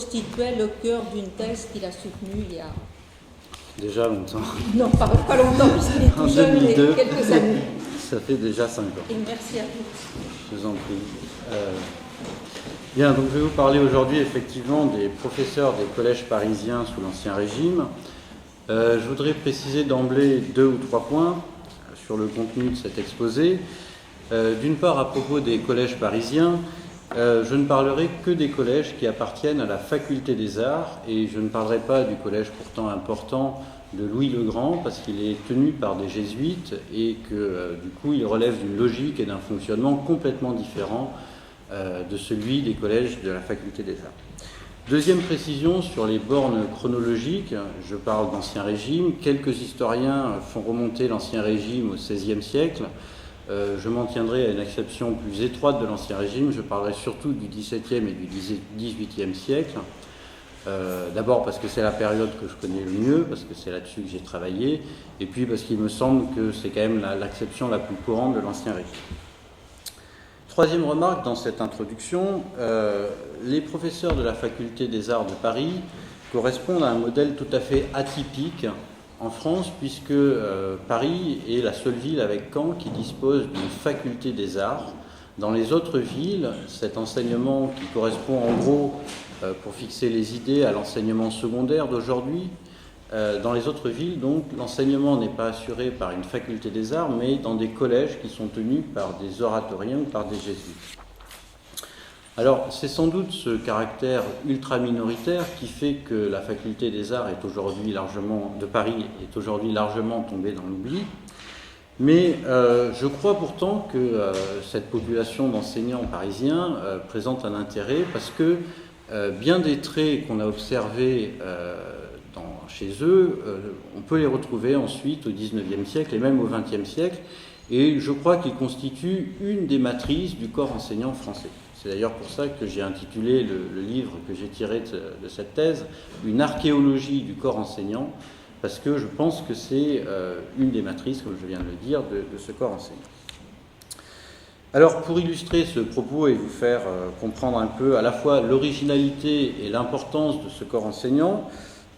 constituait le cœur d'une thèse qu'il a soutenue il y a... Déjà longtemps. Non, pas longtemps, puisqu'il est tout jeune, mais quelques années. Ça fait déjà 5 ans. Et merci à vous. Je vous en prie. Bien, donc je vais vous parler aujourd'hui effectivement des professeurs des collèges parisiens sous l'Ancien Régime. Je voudrais préciser d'emblée 2 ou 3 points sur le contenu de cet exposé. D'une part, à propos des collèges parisiens, je ne parlerai que des collèges qui appartiennent à la faculté des arts et je ne parlerai pas du collège pourtant important de Louis le Grand parce qu'il est tenu par des jésuites et que du coup il relève d'une logique et d'un fonctionnement complètement différent de celui des collèges de la faculté des arts. Deuxième précision sur les bornes chronologiques, je parle d'Ancien Régime. Quelques historiens font remonter l'Ancien Régime au XVIe siècle. Je m'en tiendrai à une acception plus étroite de l'Ancien Régime. Je parlerai surtout du XVIIe et du XVIIIe siècle. D'abord parce que c'est la période que je connais le mieux, parce que c'est là-dessus que j'ai travaillé, et puis parce qu'il me semble que c'est quand même l'acception la plus courante de l'Ancien Régime. Troisième remarque dans cette introduction, les professeurs de la faculté des arts de Paris correspondent à un modèle tout à fait atypique en France, puisque Paris est la seule ville avec Caen qui dispose d'une faculté des arts. Dans les autres villes, cet enseignement qui correspond en gros, pour fixer les idées, à l'enseignement secondaire d'aujourd'hui, dans les autres villes, donc, l'enseignement n'est pas assuré par une faculté des arts, mais dans des collèges qui sont tenus par des oratoriens ou par des jésuites. Alors, c'est sans doute ce caractère ultra minoritaire qui fait que la faculté des arts de Paris est aujourd'hui largement tombée dans l'oubli. Mais je crois pourtant que cette population d'enseignants parisiens présente un intérêt parce que bien des traits qu'on a observés chez eux, on peut les retrouver ensuite au XIXe siècle et même au XXe siècle. Et je crois qu'ils constituent une des matrices du corps enseignant français. C'est d'ailleurs pour ça que j'ai intitulé le livre que j'ai tiré de cette thèse « Une archéologie du corps enseignant », parce que je pense que c'est une des matrices, comme je viens de le dire, de ce corps enseignant. Alors, pour illustrer ce propos et vous faire comprendre un peu à la fois l'originalité et l'importance de ce corps enseignant,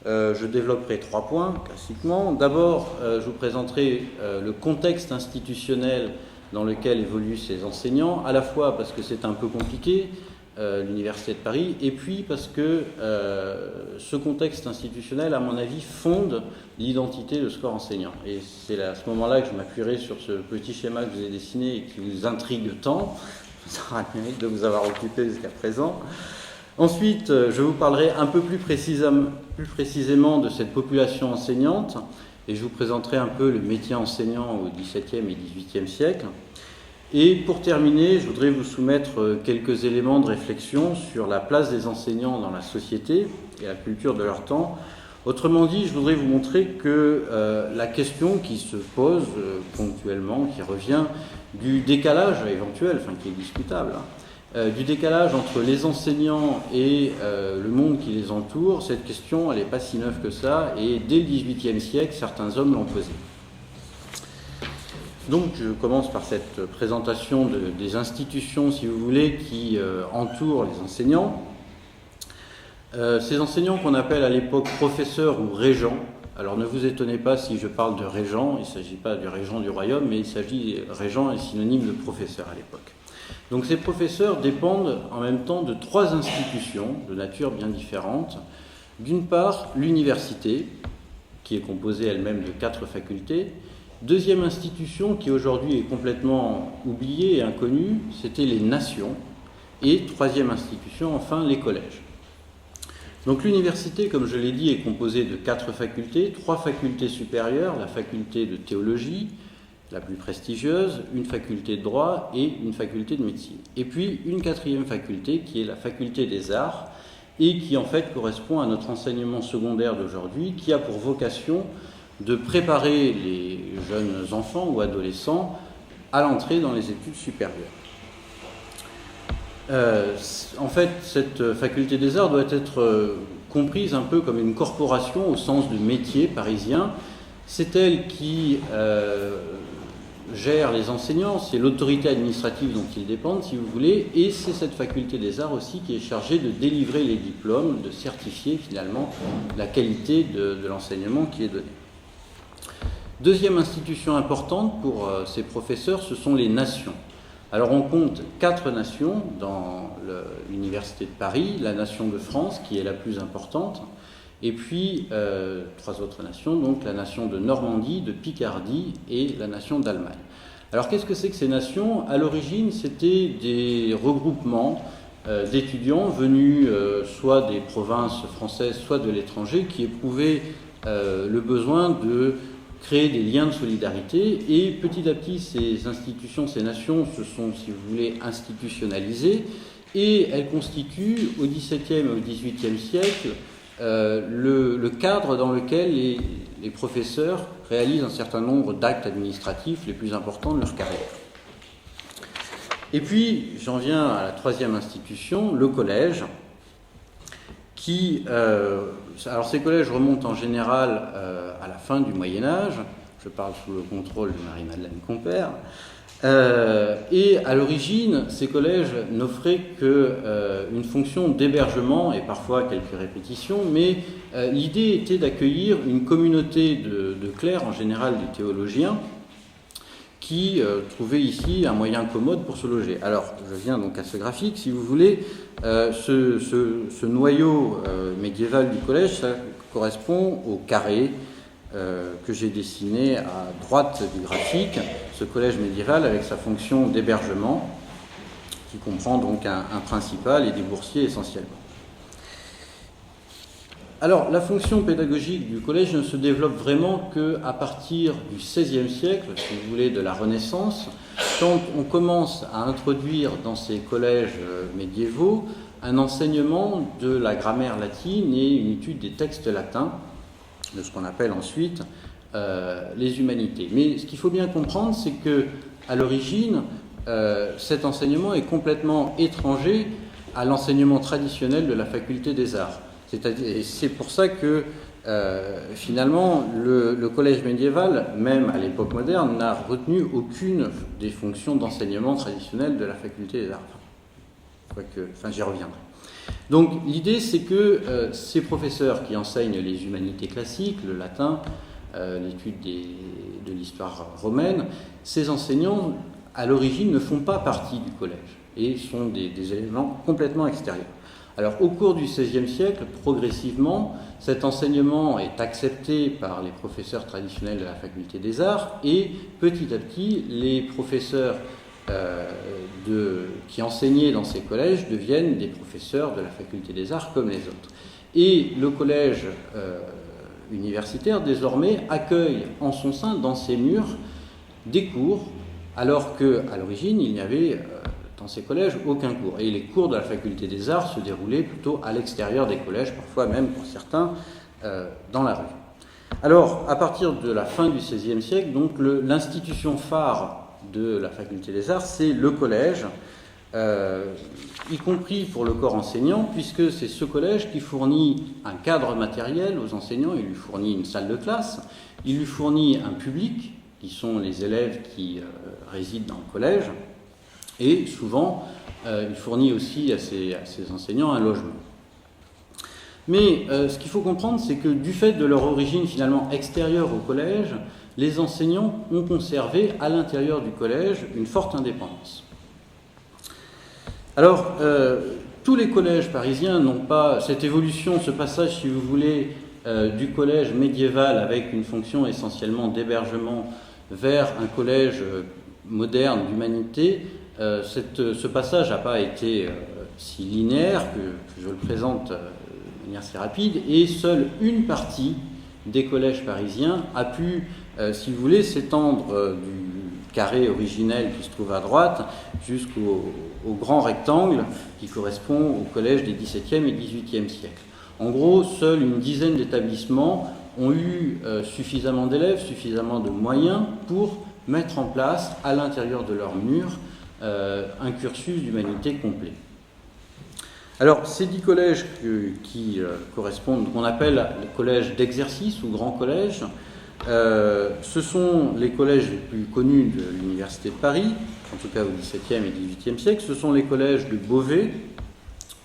je développerai 3 points, classiquement. D'abord, je vous présenterai le contexte institutionnel dans lequel évoluent ces enseignants, à la fois parce que c'est un peu compliqué, l'Université de Paris, et puis parce que ce contexte institutionnel, à mon avis, fonde l'identité de ce corps enseignant. Et c'est à ce moment-là que je m'appuierai sur ce petit schéma que je vous ai dessiné et qui vous intrigue tant. Ça aura le mérite de vous avoir occupé jusqu'à présent. Ensuite, je vous parlerai un peu plus précisément de cette population enseignante et je vous présenterai un peu le métier enseignant au XVIIe et XVIIIe siècle. Et pour terminer, je voudrais vous soumettre quelques éléments de réflexion sur la place des enseignants dans la société et la culture de leur temps. Autrement dit, je voudrais vous montrer que la question qui se pose ponctuellement, qui revient, du décalage éventuel, enfin qui est discutable, du décalage entre les enseignants et le monde qui les entoure, cette question, elle n'est pas si neuve que ça, et dès le XVIIIe siècle, certains hommes l'ont posée. Donc, je commence par cette présentation des institutions, si vous voulez, qui entourent les enseignants. Ces enseignants qu'on appelle à l'époque professeurs ou régents, alors ne vous étonnez pas si je parle de régent, il ne s'agit pas du régent du royaume, mais il s'agit, régent est synonyme de professeur à l'époque. Donc ces professeurs dépendent en même temps de 3 institutions de nature bien différente. D'une part, l'université, qui est composée elle-même de 4 facultés. Deuxième institution, qui aujourd'hui est complètement oubliée et inconnue, c'était les nations. Et troisième institution, enfin, les collèges. Donc l'université, comme je l'ai dit, est composée de 4 facultés, 3 facultés supérieures, la faculté de théologie, la plus prestigieuse, une faculté de droit et une faculté de médecine. Et puis une 4e faculté qui est la faculté des arts et qui en fait correspond à notre enseignement secondaire d'aujourd'hui, qui a pour vocation de préparer les jeunes enfants ou adolescents à l'entrée dans les études supérieures. En fait, cette faculté des arts doit être comprise un peu comme une corporation au sens de métier parisien. C'est elle qui gère les enseignants, c'est l'autorité administrative dont ils dépendent, si vous voulez, et c'est cette faculté des arts aussi qui est chargée de délivrer les diplômes, de certifier finalement la qualité de l'enseignement qui est donné. Deuxième institution importante pour ces professeurs, ce sont les nations. Alors on compte 4 nations dans l'Université de Paris, la nation de France qui est la plus importante, et puis 3 autres nations, donc la nation de Normandie, de Picardie et la nation d'Allemagne. Alors qu'est-ce que c'est que ces nations? À l'origine, c'était des regroupements d'étudiants venus soit des provinces françaises, soit de l'étranger, qui éprouvaient le besoin de créer des liens de solidarité, et petit à petit, ces institutions, ces nations se sont, si vous voulez, institutionnalisées, et elles constituent au XVIIe et au XVIIIe siècle le cadre dans lequel les professeurs réalisent un certain nombre d'actes administratifs les plus importants de leur carrière. Et puis, j'en viens à la troisième institution, le collège, qui... alors ces collèges remontent en général à la fin du Moyen-Âge, je parle sous le contrôle de Marie-Madeleine Compère, et à l'origine, ces collèges n'offraient qu'une fonction d'hébergement et parfois quelques répétitions, mais l'idée était d'accueillir une communauté de clercs, en général des théologiens, qui trouvaient ici un moyen commode pour se loger. Alors, je viens donc à ce graphique, si vous voulez, ce noyau médiéval du collège, ça correspond au carré que j'ai dessiné à droite du graphique, ce collège médiéval avec sa fonction d'hébergement, qui comprend donc un principal et des boursiers essentiellement. Alors, la fonction pédagogique du collège ne se développe vraiment qu'à partir du XVIe siècle, si vous voulez, de la Renaissance, quand on commence à introduire dans ces collèges médiévaux un enseignement de la grammaire latine et une étude des textes latins, de ce qu'on appelle ensuite les humanités. Mais ce qu'il faut bien comprendre, c'est que à l'origine, cet enseignement est complètement étranger à l'enseignement traditionnel de la faculté des arts. C'est pour ça que finalement le collège médiéval, même à l'époque moderne, n'a retenu aucune des fonctions d'enseignement traditionnelles de la faculté des arts. Enfin, j'y reviendrai. Donc l'idée, c'est que ces professeurs qui enseignent les humanités classiques, le latin, l'étude de l'histoire romaine, ces enseignants à l'origine ne font pas partie du collège et sont des éléments complètement extérieurs. Alors, au cours du XVIe siècle, progressivement, cet enseignement est accepté par les professeurs traditionnels de la faculté des arts et petit à petit, les professeurs qui enseignaient dans ces collèges deviennent des professeurs de la faculté des arts comme les autres. Et le collège universitaire, désormais, accueille en son sein, dans ses murs, des cours, alors qu'à l'origine, il n'y avait... dans ces collèges, aucun cours. Et les cours de la faculté des arts se déroulaient plutôt à l'extérieur des collèges, parfois même pour certains dans la rue. Alors, à partir de la fin du XVIe siècle, donc l'institution phare de la faculté des arts, c'est le collège, y compris pour le corps enseignant, puisque c'est ce collège qui fournit un cadre matériel aux enseignants, il lui fournit une salle de classe, il lui fournit un public, qui sont les élèves qui résident dans le collège, et souvent, il fournit aussi à ses enseignants un logement. Mais ce qu'il faut comprendre, c'est que du fait de leur origine finalement extérieure au collège, les enseignants ont conservé à l'intérieur du collège une forte indépendance. Alors, tous les collèges parisiens n'ont pas cette évolution, ce passage, si vous voulez, du collège médiéval avec une fonction essentiellement d'hébergement vers un collège moderne d'humanité. Ce passage n'a pas été si linéaire que je le présente de manière assez rapide, et seule une partie des collèges parisiens a pu, si vous voulez, s'étendre du carré originel qui se trouve à droite jusqu'au grand rectangle qui correspond au collège des XVIIe et XVIIIe siècles. En gros, seule une dizaine d'établissements ont eu suffisamment d'élèves, suffisamment de moyens pour mettre en place à l'intérieur de leurs murs un cursus d'humanité complet. Alors, ces 10 collèges qui correspondent, qu'on appelle les collèges d'exercice ou grands collèges, Ce sont les collèges les plus connus de l'Université de Paris, en tout cas au XVIIe et XVIIIe siècle. Ce sont les collèges de Beauvais,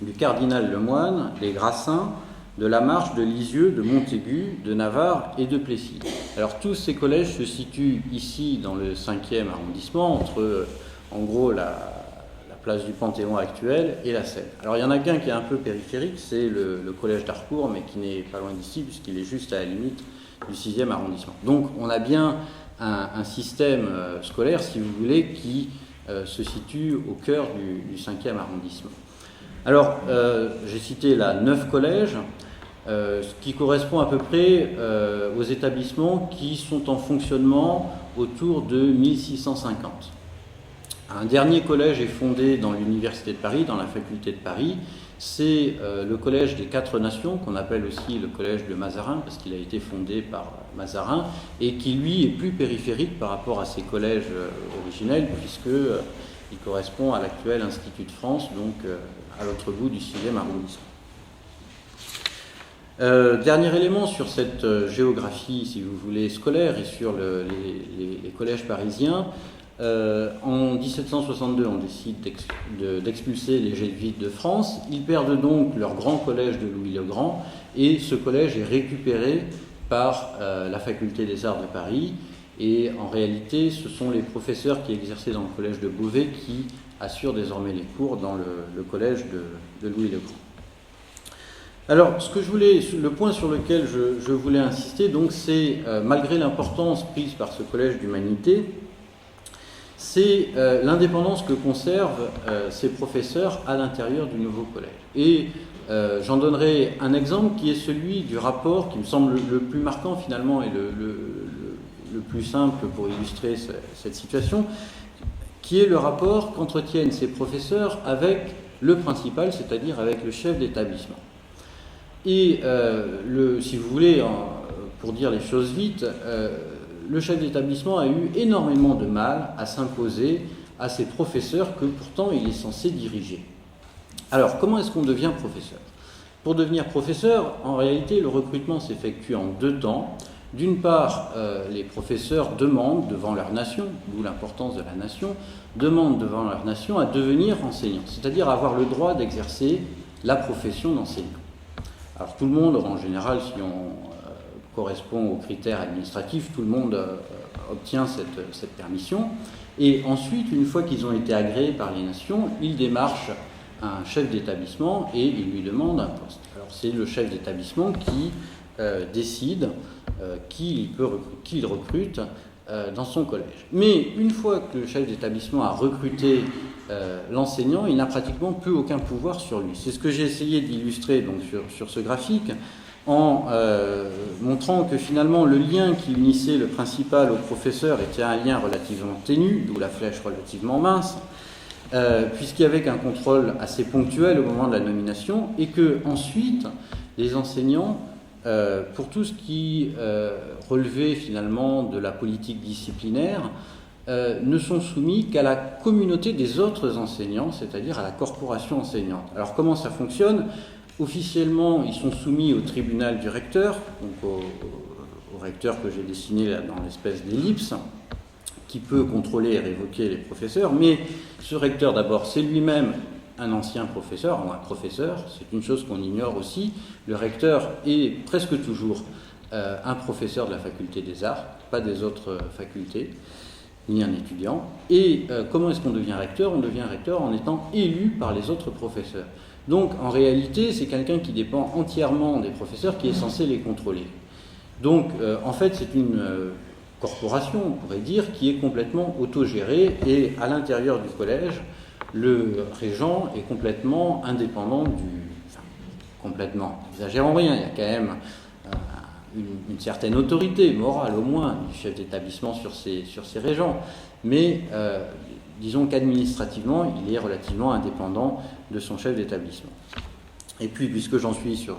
du Cardinal Lemoine, des Grassins, de La Marche, de Lisieux, de Montaigu, de Navarre et de Plessis. Alors tous ces collèges se situent ici dans le 5e arrondissement, entre en gros la place du Panthéon actuelle et la Seine. Alors il y en a qu'un qui est un peu périphérique, c'est le collège d'Harcourt, mais qui n'est pas loin d'ici puisqu'il est juste à la limite du 6e arrondissement. Donc on a bien un système scolaire, si vous voulez, qui se situe au cœur du 5e arrondissement. Alors, j'ai cité là 9 collèges, ce qui correspond à peu près aux établissements qui sont en fonctionnement autour de 1650. Un dernier collège est fondé dans l'Université de Paris, dans la faculté de Paris. C'est le collège des 4 Nations, qu'on appelle aussi le collège de Mazarin, parce qu'il a été fondé par Mazarin, et qui, lui, est plus périphérique par rapport à ses collèges originels, puisqu'il correspond à l'actuel Institut de France, donc à l'autre bout du 6e arrondissement. Dernier élément sur cette géographie, si vous voulez, scolaire, et sur les collèges parisiens. En 1762, on décide d'expulser les jésuites de France. Ils perdent donc leur grand collège de Louis le Grand, et ce collège est récupéré par la faculté des arts de Paris. Et en réalité, ce sont les professeurs qui exerçaient dans le collège de Beauvais qui assurent désormais les cours dans le collège de Louis le Grand. Alors, le point sur lequel je voulais insister, donc, c'est, malgré l'importance prise par ce collège d'humanité, c'est l'indépendance que conservent ces professeurs à l'intérieur du nouveau collège. Et j'en donnerai un exemple qui est celui du rapport qui me semble le plus marquant finalement et le plus simple pour illustrer cette situation, qui est le rapport qu'entretiennent ces professeurs avec le principal, c'est-à-dire avec le chef d'établissement. Et si vous voulez, pour dire les choses vite, le chef d'établissement a eu énormément de mal à s'imposer à ces professeurs que pourtant il est censé diriger. Alors, comment est-ce qu'on devient professeur ? Pour devenir professeur, en réalité, le recrutement s'effectue en 2 temps. D'une part, les professeurs demandent devant leur nation, d'où l'importance de la nation, demandent devant leur nation à devenir enseignants, c'est-à-dire avoir le droit d'exercer la profession d'enseignant. Alors tout le monde, en général, si on correspond aux critères administratifs, tout le monde obtient cette permission. Et ensuite, une fois qu'ils ont été agréés par les nations, ils démarchent un chef d'établissement et ils lui demandent un poste. Alors c'est le chef d'établissement qui décide qui il recrute dans son collège. Mais une fois que le chef d'établissement a recruté l'enseignant, il n'a pratiquement plus aucun pouvoir sur lui. C'est ce que j'ai essayé d'illustrer donc, sur ce graphique, en montrant que finalement le lien qui unissait le principal au professeur était un lien relativement ténu, d'où la flèche relativement mince, puisqu'il y avait qu'un contrôle assez ponctuel au moment de la nomination, et que ensuite les enseignants, pour tout ce qui relevait finalement de la politique disciplinaire, ne sont soumis qu'à la communauté des autres enseignants, c'est-à-dire à la corporation enseignante. Alors comment ça fonctionne ? Officiellement, ils sont soumis au tribunal du recteur, donc au recteur que j'ai dessiné là dans l'espèce d'ellipse, qui peut contrôler et révoquer les professeurs, mais ce recteur d'abord, c'est lui-même un ancien professeur, ou un professeur, c'est une chose qu'on ignore aussi. Le recteur est presque toujours un professeur de la faculté des arts, pas des autres facultés, ni un étudiant. Et comment est-ce qu'on devient recteur ? On devient recteur en étant élu par les autres professeurs. Donc en réalité, c'est quelqu'un qui dépend entièrement des professeurs qui est censé les contrôler. Donc en fait, c'est une corporation, on pourrait dire, qui est complètement autogérée, et à l'intérieur du collège, le régent est complètement indépendant complètement, n'exagérons rien, il y a quand même une certaine autorité morale au moins du chef d'établissement sur ses régents, mais disons qu'administrativement, il est relativement indépendant de son chef d'établissement. Et puis, puisque j'en suis sur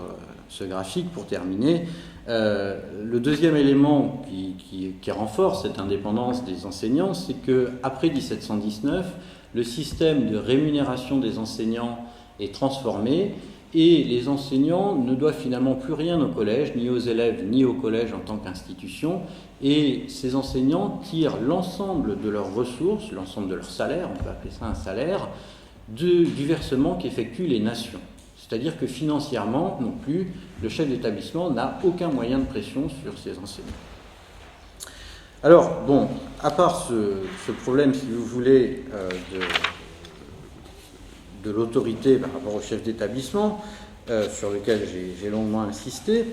ce graphique, pour terminer, le deuxième élément qui renforce cette indépendance des enseignants, c'est qu'après 1719, le système de rémunération des enseignants est transformé, et les enseignants ne doivent finalement plus rien au collège, ni aux élèves, ni au collège en tant qu'institution, et ces enseignants tirent l'ensemble de leurs ressources, l'ensemble de leur salaire, on peut appeler ça un salaire, du versement qu'effectuent les nations. C'est-à-dire que financièrement, non plus, le chef d'établissement n'a aucun moyen de pression sur ses enseignants. Alors, bon, à part ce problème, si vous voulez, de l'autorité par rapport au chef d'établissement, sur lequel j'ai longuement insisté,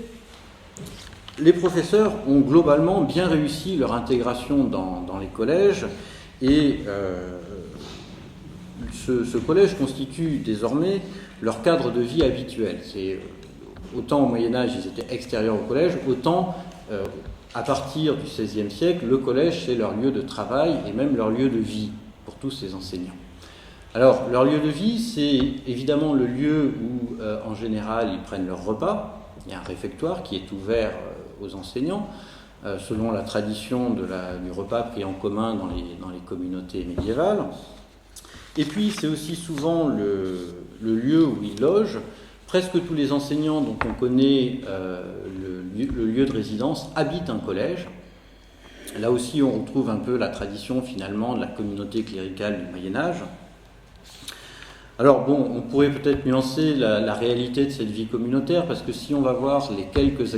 les professeurs ont globalement bien réussi leur intégration dans les collèges, et ce collège constitue désormais leur cadre de vie habituel. C'est, autant au Moyen-Âge, ils étaient extérieurs au collège, autant à partir du XVIe siècle, le collège, c'est leur lieu de travail et même leur lieu de vie pour tous ces enseignants. Alors, leur lieu de vie, c'est évidemment le lieu où, en général, ils prennent leur repas. Il y a un réfectoire qui est ouvert aux enseignants, selon la tradition du repas pris en commun dans les communautés médiévales. Et puis, c'est aussi souvent le lieu où ils logent. Presque tous les enseignants dont on connaît le lieu de résidence habitent un collège. Là aussi, on retrouve un peu la tradition, finalement, de la communauté cléricale du Moyen-Âge. Alors bon, on pourrait peut-être nuancer la réalité de cette vie communautaire, parce que si on va voir les quelques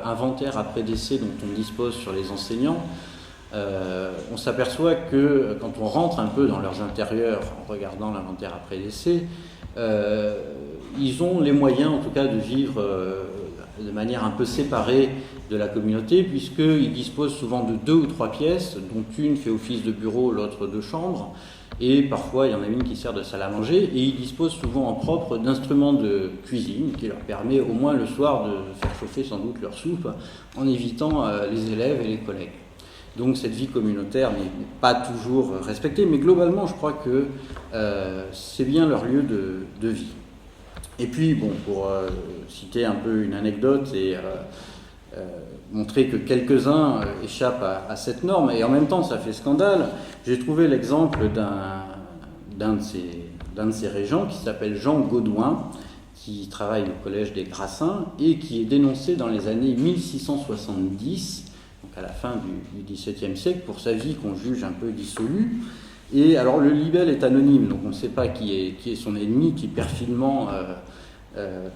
inventaires après décès dont on dispose sur les enseignants, on s'aperçoit que quand on rentre un peu dans leurs intérieurs en regardant l'inventaire après décès, ils ont les moyens en tout cas de vivre de manière un peu séparée de la communauté, puisqu'ils disposent souvent de 2 ou 3 pièces, dont une fait office de bureau, l'autre de chambre, et parfois il y en a une qui sert de salle à manger, et ils disposent souvent en propre d'instruments de cuisine qui leur permet au moins le soir de faire chauffer sans doute leur soupe en évitant les élèves et les collègues. Donc cette vie communautaire n'est pas toujours respectée, mais globalement je crois que c'est bien leur lieu de vie. Et puis bon, pour citer un peu une anecdote et montrer que quelques-uns échappent à cette norme, et en même temps ça fait scandale, j'ai trouvé l'exemple d'un de ces régents qui s'appelle Jean Gaudouin, qui travaille au collège des Grassins et qui est dénoncé dans les années 1670, donc à la fin du XVIIe siècle, pour sa vie qu'on juge un peu dissolue. Et alors le libelle est anonyme, donc on ne sait pas qui est son ennemi, qui perfidement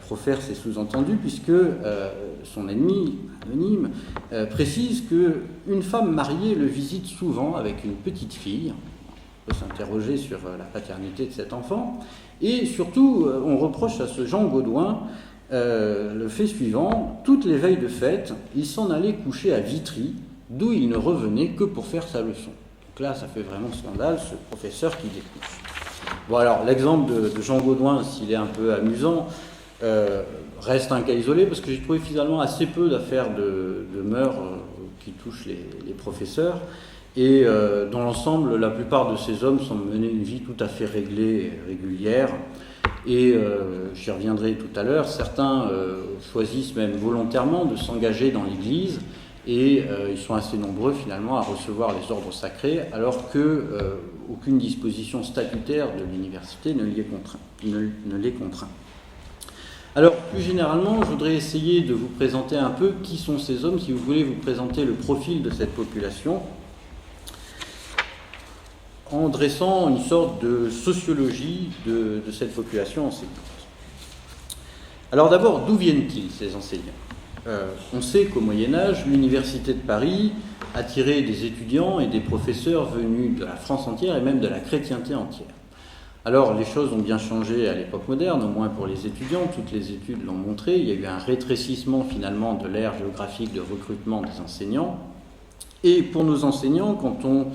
profère ses sous-entendus, puisque son ennemi anonyme précise qu'une femme mariée le visite souvent avec une petite fille. On peut s'interroger sur la paternité de cet enfant. Et surtout, on reproche à ce Jean Gaudouin le fait suivant: toutes les veilles de fête, il s'en allait coucher à Vitry, d'où il ne revenait que pour faire sa leçon. Donc là, ça fait vraiment scandale, ce professeur qui découche. Bon, alors, l'exemple de Jean Gaudouin, s'il est un peu amusant, reste un cas isolé, parce que j'ai trouvé finalement assez peu d'affaires de mœurs qui touchent les professeurs, et dans l'ensemble, la plupart de ces hommes semblent mener une vie tout à fait réglée et régulière, et j'y reviendrai tout à l'heure. Certains choisissent même volontairement de s'engager dans l'Église, et ils sont assez nombreux finalement à recevoir les ordres sacrés, alors qu'aucune disposition statutaire de l'université ne les contraint. Alors, plus généralement, je voudrais essayer de vous présenter un peu qui sont ces hommes, si vous voulez vous présenter le profil de cette population, en dressant une sorte de sociologie de cette population enseignante. Alors d'abord, d'où viennent-ils, ces enseignants ? On sait qu'au Moyen-Âge, l'Université de Paris attirait des étudiants et des professeurs venus de la France entière et même de la chrétienté entière. Alors, les choses ont bien changé à l'époque moderne, au moins pour les étudiants, toutes les études l'ont montré. Il y a eu un rétrécissement finalement de l'ère géographique de recrutement des enseignants. Et pour nos enseignants, quand on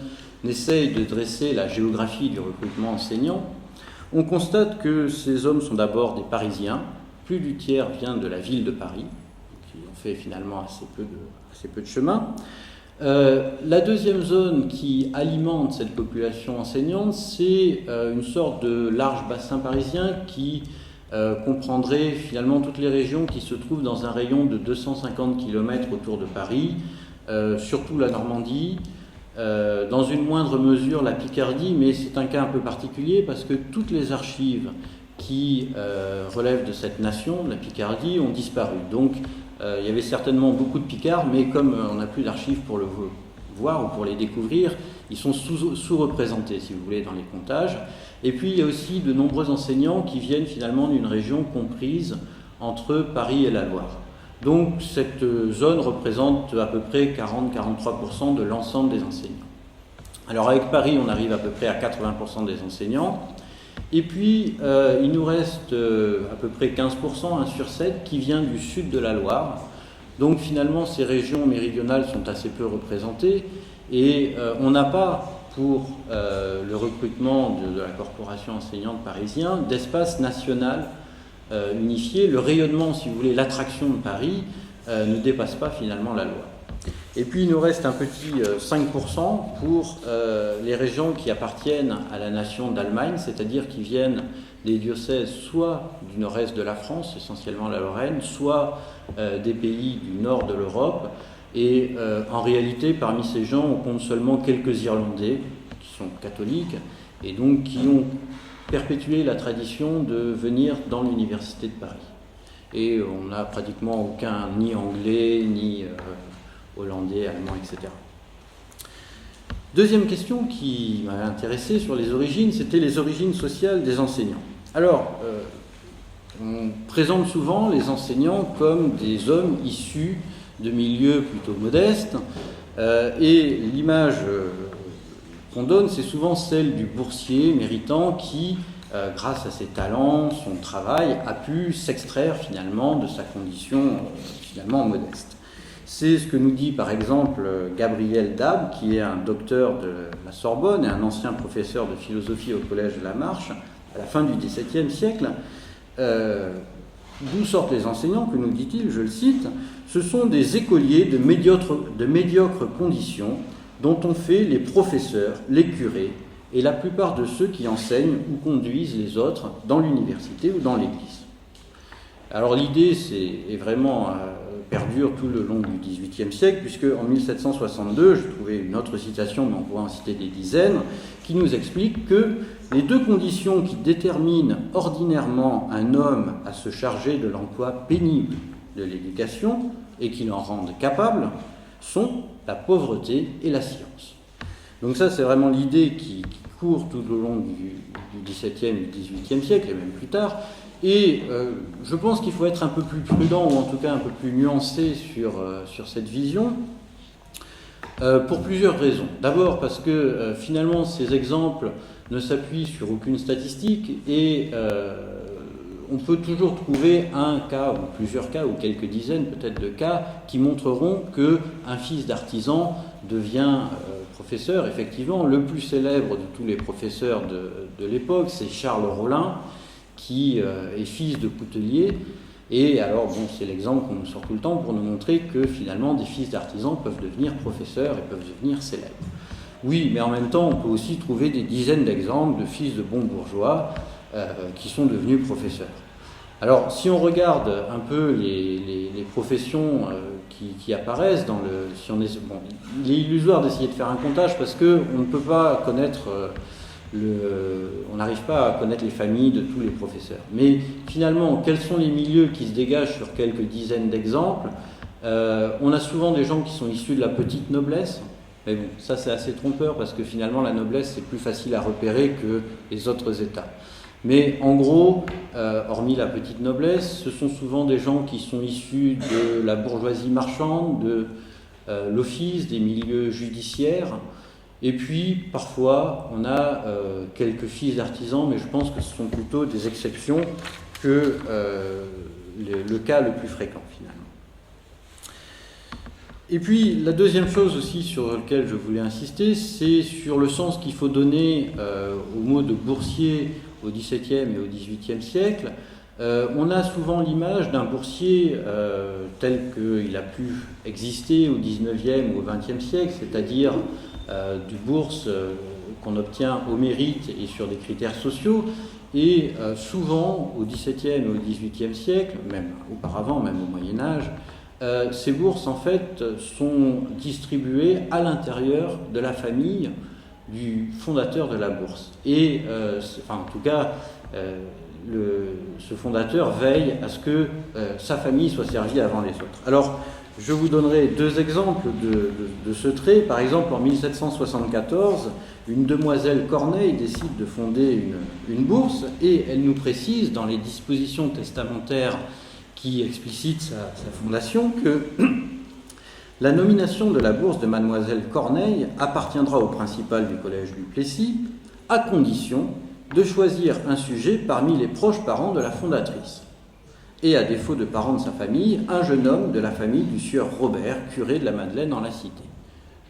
essaye de dresser la géographie du recrutement enseignant, on constate que ces hommes sont d'abord des Parisiens, plus du tiers vient de la ville de Paris, qui ont fait finalement assez peu de chemin. La deuxième zone qui alimente cette population enseignante, c'est une sorte de large bassin parisien qui comprendrait finalement toutes les régions qui se trouvent dans un rayon de 250 km autour de Paris, surtout la Normandie, dans une moindre mesure la Picardie, mais c'est un cas un peu particulier parce que toutes les archives qui relèvent de cette nation, de la Picardie, ont disparu. Donc il y avait certainement beaucoup de Picards, mais comme on n'a plus d'archives pour le voir ou pour les découvrir, ils sont sous-représentés, si vous voulez, dans les comptages. Et puis il y a aussi de nombreux enseignants qui viennent finalement d'une région comprise entre Paris et la Loire. Donc cette zone représente à peu près 40-43% de l'ensemble des enseignants. Alors avec Paris, on arrive à peu près à 80% des enseignants. Et puis il nous reste à peu près 15%, 1 sur 7, qui vient du sud de la Loire. Donc finalement, ces régions méridionales sont assez peu représentées. Et on n'a pas, pour le recrutement de la corporation enseignante parisien, d'espace national unifié. Le rayonnement, si vous voulez, l'attraction de Paris ne dépasse pas finalement la Loire. Et puis il nous reste un petit 5% pour les régions qui appartiennent à la nation d'Allemagne, c'est-à-dire qui viennent des diocèses soit du nord-est de la France, essentiellement la Lorraine, soit des pays du nord de l'Europe. Et en réalité, parmi ces gens, on compte seulement quelques Irlandais qui sont catholiques et donc qui ont perpétué la tradition de venir dans l'université de Paris. Et on n'a pratiquement aucun, ni anglais, ni hollandais, allemand, etc. Deuxième question qui m'a intéressé sur les origines, c'était les origines sociales des enseignants. Alors, on présente souvent les enseignants comme des hommes issus de milieux plutôt modestes, et l'image qu'on donne, c'est souvent celle du boursier méritant qui, grâce à ses talents, son travail, a pu s'extraire finalement de sa condition finalement modeste. C'est ce que nous dit par exemple Gabriel Dab, qui est un docteur de la Sorbonne et un ancien professeur de philosophie au Collège de la Marche, à la fin du XVIIe siècle. D'où sortent les enseignants, que nous dit-il, je le cite, « Ce sont des écoliers de médiocres conditions dont on fait les professeurs, les curés et la plupart de ceux qui enseignent ou conduisent les autres dans l'université ou dans l'église. » Alors l'idée est vraiment perdure tout le long du XVIIIe siècle, puisque en 1762, je trouvais une autre citation, mais on pourrait en citer des dizaines, qui nous explique que les deux conditions qui déterminent ordinairement un homme à se charger de l'emploi pénible de l'éducation et qui l'en rendent capable sont la pauvreté et la science. Donc ça, c'est vraiment l'idée qui court tout au long du XVIIe et du XVIIIe siècle, et même plus tard. Et je pense qu'il faut être un peu plus prudent, ou en tout cas un peu plus nuancé sur cette vision, pour plusieurs raisons. D'abord parce que finalement ces exemples ne s'appuient sur aucune statistique, et on peut toujours trouver un cas, ou plusieurs cas, ou quelques dizaines peut-être de cas, qui montreront qu'un fils d'artisan devient professeur. Effectivement, le plus célèbre de tous les professeurs de l'époque, c'est Charles Rollin, qui est fils de coutelier. Et alors, bon, c'est l'exemple qu'on nous sort tout le temps pour nous montrer que finalement, des fils d'artisans peuvent devenir professeurs et peuvent devenir célèbres. Oui, mais en même temps, on peut aussi trouver des dizaines d'exemples de fils de bons bourgeois qui sont devenus professeurs. Alors, si on regarde un peu les professions qui apparaissent dans le... il est illusoire d'essayer de faire un comptage parce qu'on ne peut pas connaître... on n'arrive pas à connaître les familles de tous les professeurs. Mais finalement, quels sont les milieux qui se dégagent sur quelques dizaines d'exemples ? On a souvent des gens qui sont issus de la petite noblesse. Mais bon, ça c'est assez trompeur parce que finalement la noblesse c'est plus facile à repérer que les autres États. Mais en gros, hormis la petite noblesse, ce sont souvent des gens qui sont issus de la bourgeoisie marchande, de l'office, des milieux judiciaires. Et puis, parfois, on a quelques fils d'artisans, mais je pense que ce sont plutôt des exceptions que le cas le plus fréquent, finalement. Et puis, la deuxième chose aussi sur laquelle je voulais insister, c'est sur le sens qu'il faut donner au mot de boursier au XVIIe et au XVIIIe siècle. On a souvent l'image d'un boursier tel qu'il a pu exister au XIXe ou au XXe siècle, c'est-à-dire du bourse qu'on obtient au mérite et sur des critères sociaux. Et souvent, au XVIIe et au XVIIIe siècle, même auparavant, même au Moyen-Âge, ces bourses, en fait, sont distribuées à l'intérieur de la famille du fondateur de la bourse. Et, en tout cas, ce fondateur veille à ce que sa famille soit servie avant les autres. Alors, je vous donnerai deux exemples de ce trait. Par exemple, en 1774, une demoiselle Corneille décide de fonder une bourse et elle nous précise dans les dispositions testamentaires qui explicitent sa fondation que la nomination de la bourse de mademoiselle Corneille appartiendra au principal du collège du Plessis à condition de choisir un sujet parmi les proches parents de la fondatrice. Et à défaut de parents de sa famille, un jeune homme de la famille du sieur Robert, curé de la Madeleine dans la cité.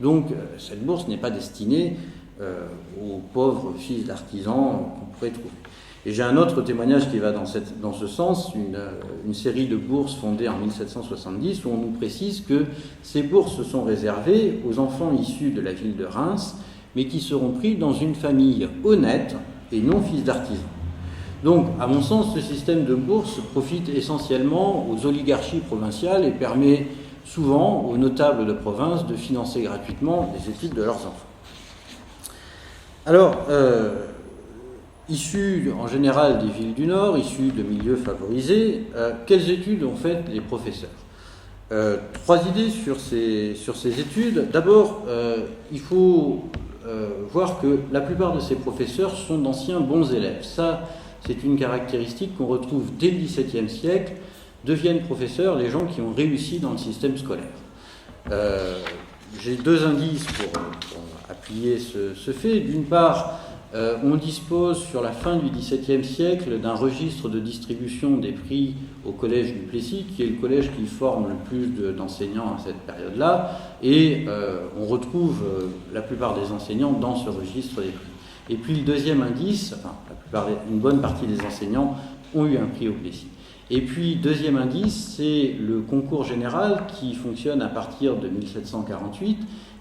Donc cette bourse n'est pas destinée aux pauvres fils d'artisans qu'on pourrait trouver. Et j'ai un autre témoignage qui va dans ce sens, une série de bourses fondées en 1770 où on nous précise que ces bourses sont réservées aux enfants issus de la ville de Reims, mais qui seront pris dans une famille honnête et non fils d'artisans. Donc, à mon sens, ce système de bourse profite essentiellement aux oligarchies provinciales et permet souvent aux notables de province de financer gratuitement les études de leurs enfants. Alors, issus en général des villes du Nord, issus de milieux favorisés, quelles études ont fait les professeurs ? Trois idées sur ces études. D'abord, il faut voir que la plupart de ces professeurs sont d'anciens bons élèves. Ça, c'est une caractéristique qu'on retrouve dès le XVIIe siècle. Deviennent professeurs les gens qui ont réussi dans le système scolaire. J'ai deux indices pour appuyer ce fait. D'une part, on dispose sur la fin du XVIIe siècle d'un registre de distribution des prix au collège du Plessis, qui est le collège qui forme le plus d'enseignants à cette période-là, et on retrouve la plupart des enseignants dans ce registre des prix. Et puis le deuxième indice, une bonne partie des enseignants ont eu un prix au Plessis. Et puis deuxième indice, c'est le concours général qui fonctionne à partir de 1748,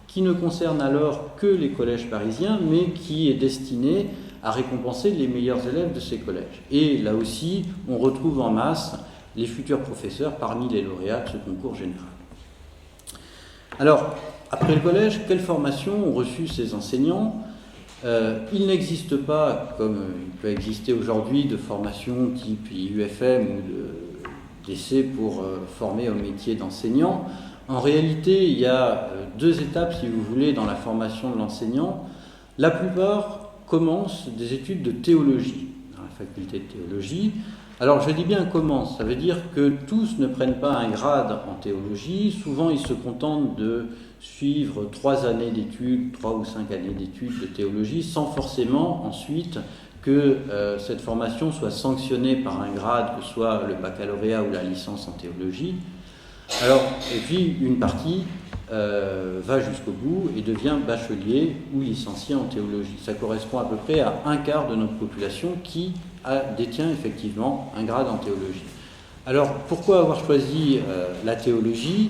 qui ne concerne alors que les collèges parisiens, mais qui est destiné à récompenser les meilleurs élèves de ces collèges. Et là aussi, on retrouve en masse les futurs professeurs parmi les lauréats de ce concours général. Alors, après le collège, quelle formation ont reçu ces enseignants ? Il n'existe pas, comme il peut exister aujourd'hui, de formation type IUFM ou d'essai pour former au métier d'enseignant. En réalité, il y a deux étapes, si vous voulez, dans la formation de l'enseignant. La plupart commencent des études de théologie, dans la faculté de théologie. Alors, je dis bien commencent, ça veut dire que tous ne prennent pas un grade en théologie. Souvent, ils se contentent de suivre 3 années d'études, 3 ou 5 années d'études de théologie, sans forcément ensuite que cette formation soit sanctionnée par un grade, que ce soit le baccalauréat ou la licence en théologie. Alors, et puis une partie va jusqu'au bout et devient bachelier ou licencié en théologie. Ça correspond à peu près à un quart de notre population qui détient effectivement un grade en théologie. Alors, pourquoi avoir choisi la théologie ?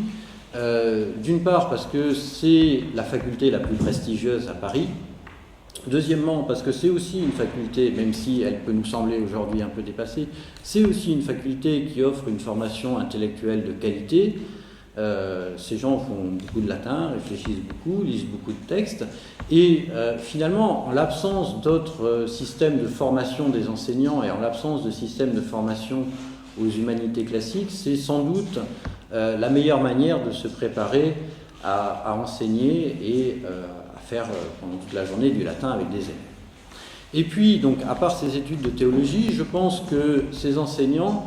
D'une part parce que c'est la faculté la plus prestigieuse à Paris. Deuxièmement, parce que c'est aussi une faculté, même si elle peut nous sembler aujourd'hui un peu dépassée, c'est aussi une faculté qui offre une formation intellectuelle de qualité. Ces gens font beaucoup de latin, réfléchissent beaucoup, lisent beaucoup de textes. Et finalement, en l'absence d'autres systèmes de formation des enseignants et en l'absence de systèmes de formation aux humanités classiques, c'est sans doute la meilleure manière de se préparer à enseigner et à faire pendant toute la journée du latin avec des élèves. Et puis, donc, à part ces études de théologie, je pense que ces enseignants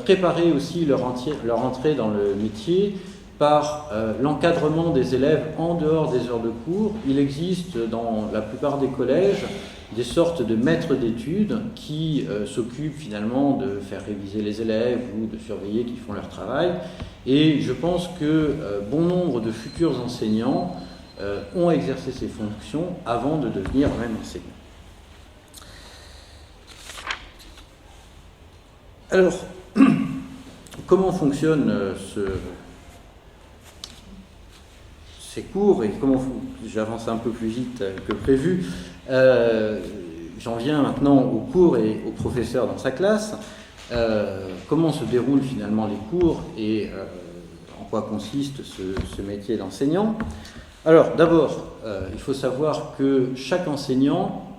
préparaient aussi leur entrée dans le métier par l'encadrement des élèves en dehors des heures de cours. Il existe dans la plupart des collèges des sortes de maîtres d'études qui s'occupent finalement de faire réviser les élèves ou de surveiller qu'ils font leur travail. Et je pense que bon nombre de futurs enseignants ont exercé ces fonctions avant de devenir eux-mêmes enseignants. Alors, comment fonctionnent ces cours et comment j'avance un peu plus vite que prévu. J'en viens maintenant aux cours et aux professeurs dans sa classe. Comment se déroulent finalement les cours et en quoi consiste ce métier d'enseignant. Alors d'abord, il faut savoir que chaque enseignant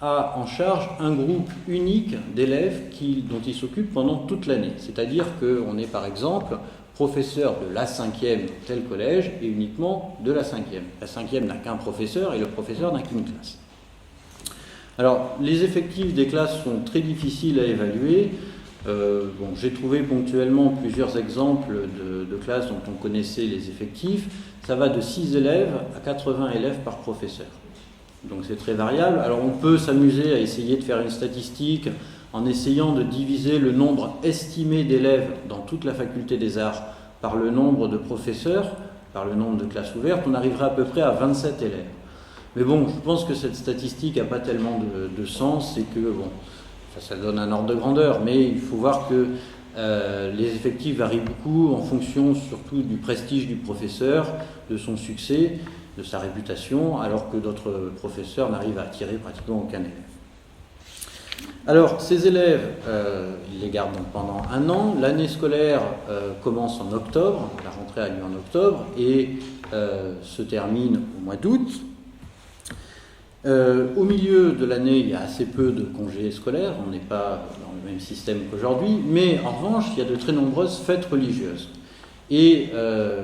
a en charge un groupe unique d'élèves dont il s'occupe pendant toute l'année. C'est-à-dire qu'on est par exemple professeur de la 5e tel collège et uniquement de la 5e. La 5e n'a qu'un professeur et le professeur n'a qu'une classe. Alors, les effectifs des classes sont très difficiles à évaluer. J'ai trouvé ponctuellement plusieurs exemples de classes dont on connaissait les effectifs. Ça va de 6 élèves à 80 élèves par professeur. Donc c'est très variable. Alors on peut s'amuser à essayer de faire une statistique en essayant de diviser le nombre estimé d'élèves dans toute la faculté des arts par le nombre de professeurs, par le nombre de classes ouvertes. On arriverait à peu près à 27 élèves. Mais bon, je pense que cette statistique n'a pas tellement de sens et que ça donne un ordre de grandeur. Mais il faut voir que les effectifs varient beaucoup en fonction surtout du prestige du professeur, de son succès, de sa réputation, alors que d'autres professeurs n'arrivent à attirer pratiquement aucun élève. Alors, ces élèves, ils les gardent donc pendant un an. L'année scolaire commence en octobre, la rentrée a lieu en octobre, et se termine au mois d'août. Au milieu de l'année, il y a assez peu de congés scolaires, on n'est pas dans le même système qu'aujourd'hui, mais en revanche, il y a de très nombreuses fêtes religieuses. Et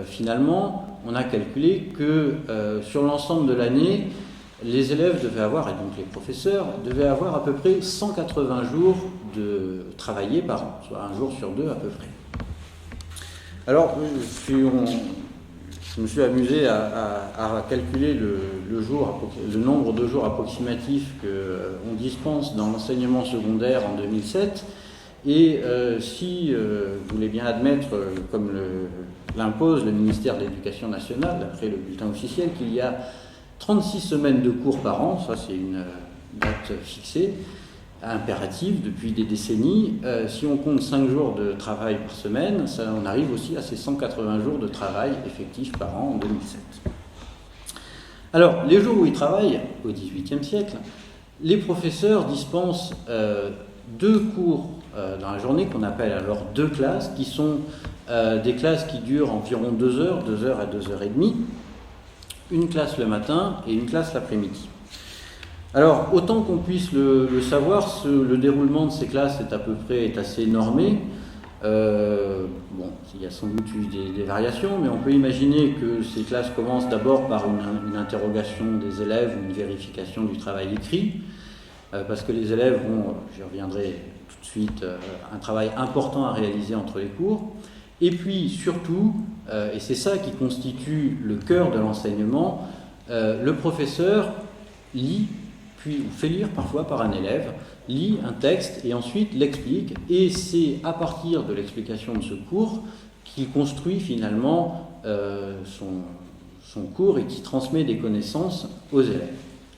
finalement, on a calculé que sur l'ensemble de l'année, les élèves devaient avoir, et donc les professeurs, devaient avoir à peu près 180 jours de travailler par an, soit un jour sur deux à peu près. Alors, je me suis amusé à calculer le nombre de jours approximatifs qu'on dispense dans l'enseignement secondaire en 2007. Et si vous voulez bien admettre, comme l'impose le ministère de l'Éducation nationale, d'après le bulletin officiel, qu'il y a 36 semaines de cours par an, ça c'est une date fixée, impérative depuis des décennies. Si on compte 5 jours de travail par semaine, on arrive aussi à ces 180 jours de travail effectifs par an en 2007. Alors, les jours où ils travaillent, au XVIIIe siècle, les professeurs dispensent 2 cours dans la journée qu'on appelle alors 2 classes, qui sont des classes qui durent environ 2 heures, 2 heures à 2 heures et demie, une classe le matin et une classe l'après-midi. Alors, autant qu'on puisse le savoir, le déroulement de ces classes est assez normé. Il y a sans doute eu des variations, mais on peut imaginer que ces classes commencent d'abord par une interrogation des élèves ou une vérification du travail écrit, parce que les élèves ont, j'y reviendrai tout de suite, un travail important à réaliser entre les cours. Et puis surtout, et c'est ça qui constitue le cœur de l'enseignement, le professeur lit, puis fait lire parfois par un élève, lit un texte et ensuite l'explique, et c'est à partir de l'explication de ce cours qu'il construit finalement son cours et qui transmet des connaissances aux élèves,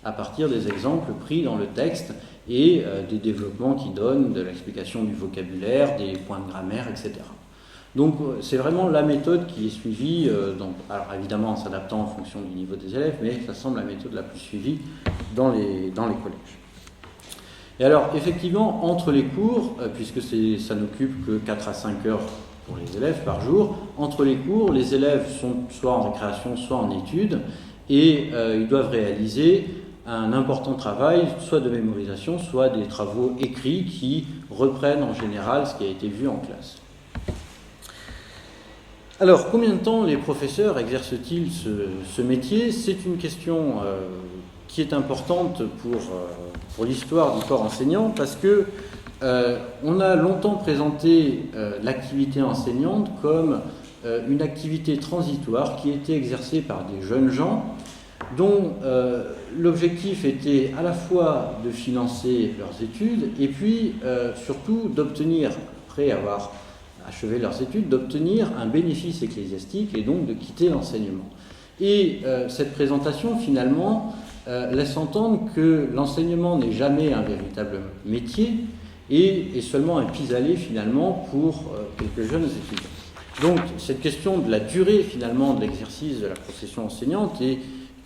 à partir des exemples pris dans le texte et des développements qu'il donne, de l'explication du vocabulaire, des points de grammaire, etc. Donc c'est vraiment la méthode qui est suivie, alors évidemment en s'adaptant en fonction du niveau des élèves, mais ça semble la méthode la plus suivie dans les collèges. Et alors effectivement, entre les cours, puisque ça n'occupe que 4 à 5 heures pour les élèves par jour, entre les cours, les élèves sont soit en récréation, soit en études, et ils doivent réaliser un important travail, soit de mémorisation, soit des travaux écrits qui reprennent en général ce qui a été vu en classe. Alors, combien de temps les professeurs exercent-ils ce métier ? C'est une question qui est importante pour l'histoire du corps enseignant, parce que on a longtemps présenté l'activité enseignante comme une activité transitoire qui était exercée par des jeunes gens dont l'objectif était à la fois de financer leurs études et puis surtout d'obtenir, après avoir achevé leurs études, d'obtenir un bénéfice ecclésiastique et donc de quitter l'enseignement. Et cette présentation, finalement, laisse entendre que l'enseignement n'est jamais un véritable métier et est seulement un pis-aller, finalement, pour quelques jeunes étudiants. Donc, cette question de la durée, finalement, de l'exercice de la profession enseignante est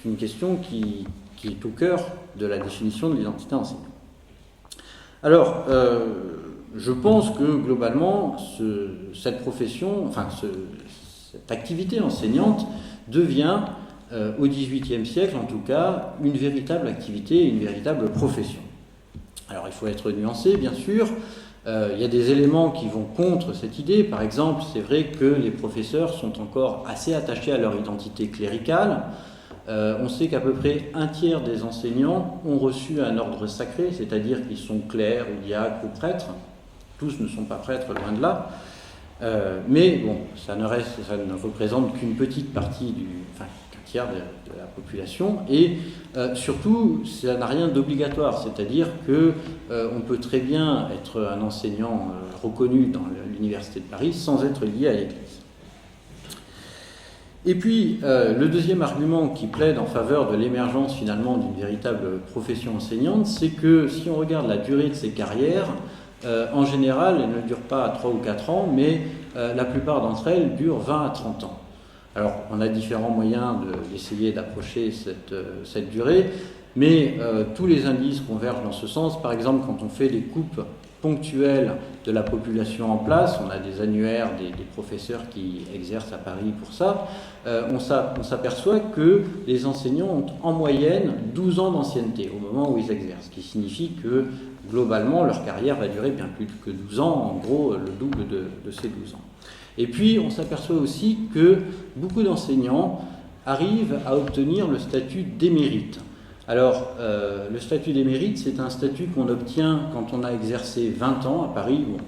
une question qui est au cœur de la définition de l'identité enseignante. Alors, je pense que globalement, cette profession, cette activité enseignante devient, au XVIIIe siècle en tout cas, une véritable activité, une véritable profession. Alors il faut être nuancé, bien sûr. Il y a des éléments qui vont contre cette idée. Par exemple, c'est vrai que les professeurs sont encore assez attachés à leur identité cléricale. On sait qu'à peu près un tiers des enseignants ont reçu un ordre sacré, c'est-à-dire qu'ils sont clercs ou diacres ou prêtres. Tous ne sont pas prêtres, loin de là. Mais bon, ça ne représente qu'une petite partie qu'un tiers de la population. Et surtout, ça n'a rien d'obligatoire, c'est-à-dire que on peut très bien être un enseignant reconnu dans l'Université de Paris sans être lié à l'Église. Et puis, le deuxième argument qui plaide en faveur de l'émergence finalement d'une véritable profession enseignante, c'est que si on regarde la durée de ces carrières, en général, elles ne durent pas 3 ou 4 ans, mais la plupart d'entre elles durent 20 à 30 ans. Alors, on a différents moyens d'essayer d'approcher cette durée, mais tous les indices convergent dans ce sens. Par exemple, quand on fait des coupes ponctuelles de la population en place, on a des annuaires des professeurs qui exercent à Paris pour ça, on s'aperçoit que les enseignants ont en moyenne 12 ans d'ancienneté au moment où ils exercent, ce qui signifie que globalement leur carrière va durer bien plus que 12 ans, en gros le double de ces 12 ans. Et puis on s'aperçoit aussi que beaucoup d'enseignants arrivent à obtenir le statut d'émérite. Alors, le statut d'émérite, c'est un statut qu'on obtient quand on a exercé 20 ans à Paris. Bon,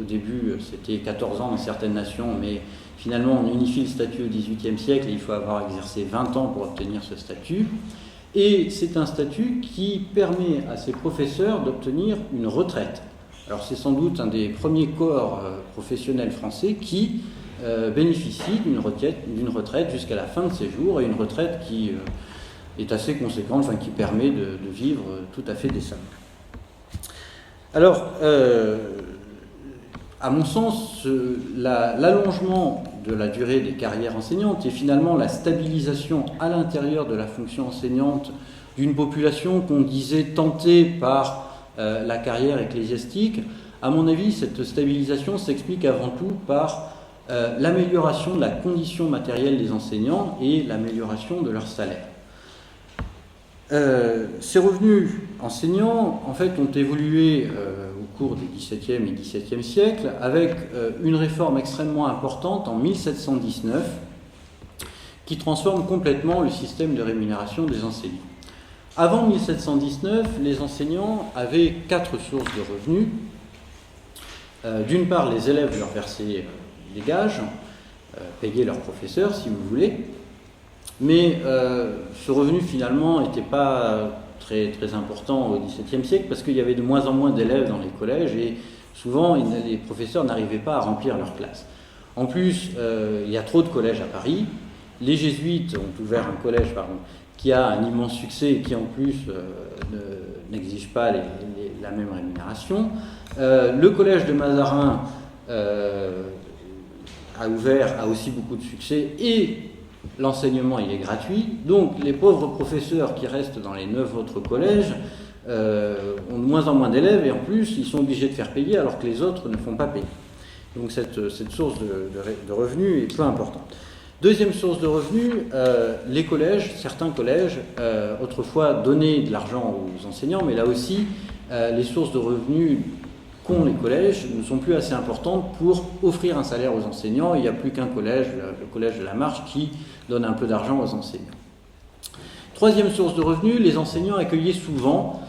au début, c'était 14 ans dans certaines nations, mais finalement, on unifie le statut au XVIIIe siècle et il faut avoir exercé 20 ans pour obtenir ce statut. Et c'est un statut qui permet à ces professeurs d'obtenir une retraite. Alors, c'est sans doute un des premiers corps professionnels français qui bénéficie d'une retraite jusqu'à la fin de ses jours, et une retraite qui est assez conséquente, qui permet de vivre tout à fait décemment. Alors, à mon sens, l'allongement de la durée des carrières enseignantes et finalement la stabilisation à l'intérieur de la fonction enseignante d'une population qu'on disait tentée par la carrière ecclésiastique, à mon avis, cette stabilisation s'explique avant tout par l'amélioration de la condition matérielle des enseignants et l'amélioration de leur salaire. Ces revenus enseignants, en fait, ont évolué au cours des XVIIe et XVIIe siècles avec une réforme extrêmement importante en 1719 qui transforme complètement le système de rémunération des enseignants. Avant 1719, les enseignants avaient 4 sources de revenus. D'une part, les élèves leur versaient des gages, payaient leurs professeurs, si vous voulez. Mais ce revenu, finalement, n'était pas très, très important au XVIIe siècle parce qu'il y avait de moins en moins d'élèves dans les collèges et souvent, les professeurs n'arrivaient pas à remplir leurs classes. En plus, il y a trop de collèges à Paris. Les jésuites ont ouvert un collège qui a un immense succès et qui, en plus, n'exige pas la même rémunération. Le collège de Mazarin a aussi beaucoup de succès et l'enseignement, il est gratuit. Donc, les pauvres professeurs qui restent dans les 9 autres collèges ont de moins en moins d'élèves et en plus, ils sont obligés de faire payer alors que les autres ne font pas payer. Donc, cette source de revenus est peu importante. Deuxième source de revenus, les collèges, certains collèges, autrefois donnaient de l'argent aux enseignants, mais là aussi, les sources de revenus qu'ont les collèges ne sont plus assez importantes pour offrir un salaire aux enseignants. Il n'y a plus qu'un collège, le collège de la Marche, qui donne un peu d'argent aux enseignants. Troisième source de revenus, les enseignants accueillaient souvent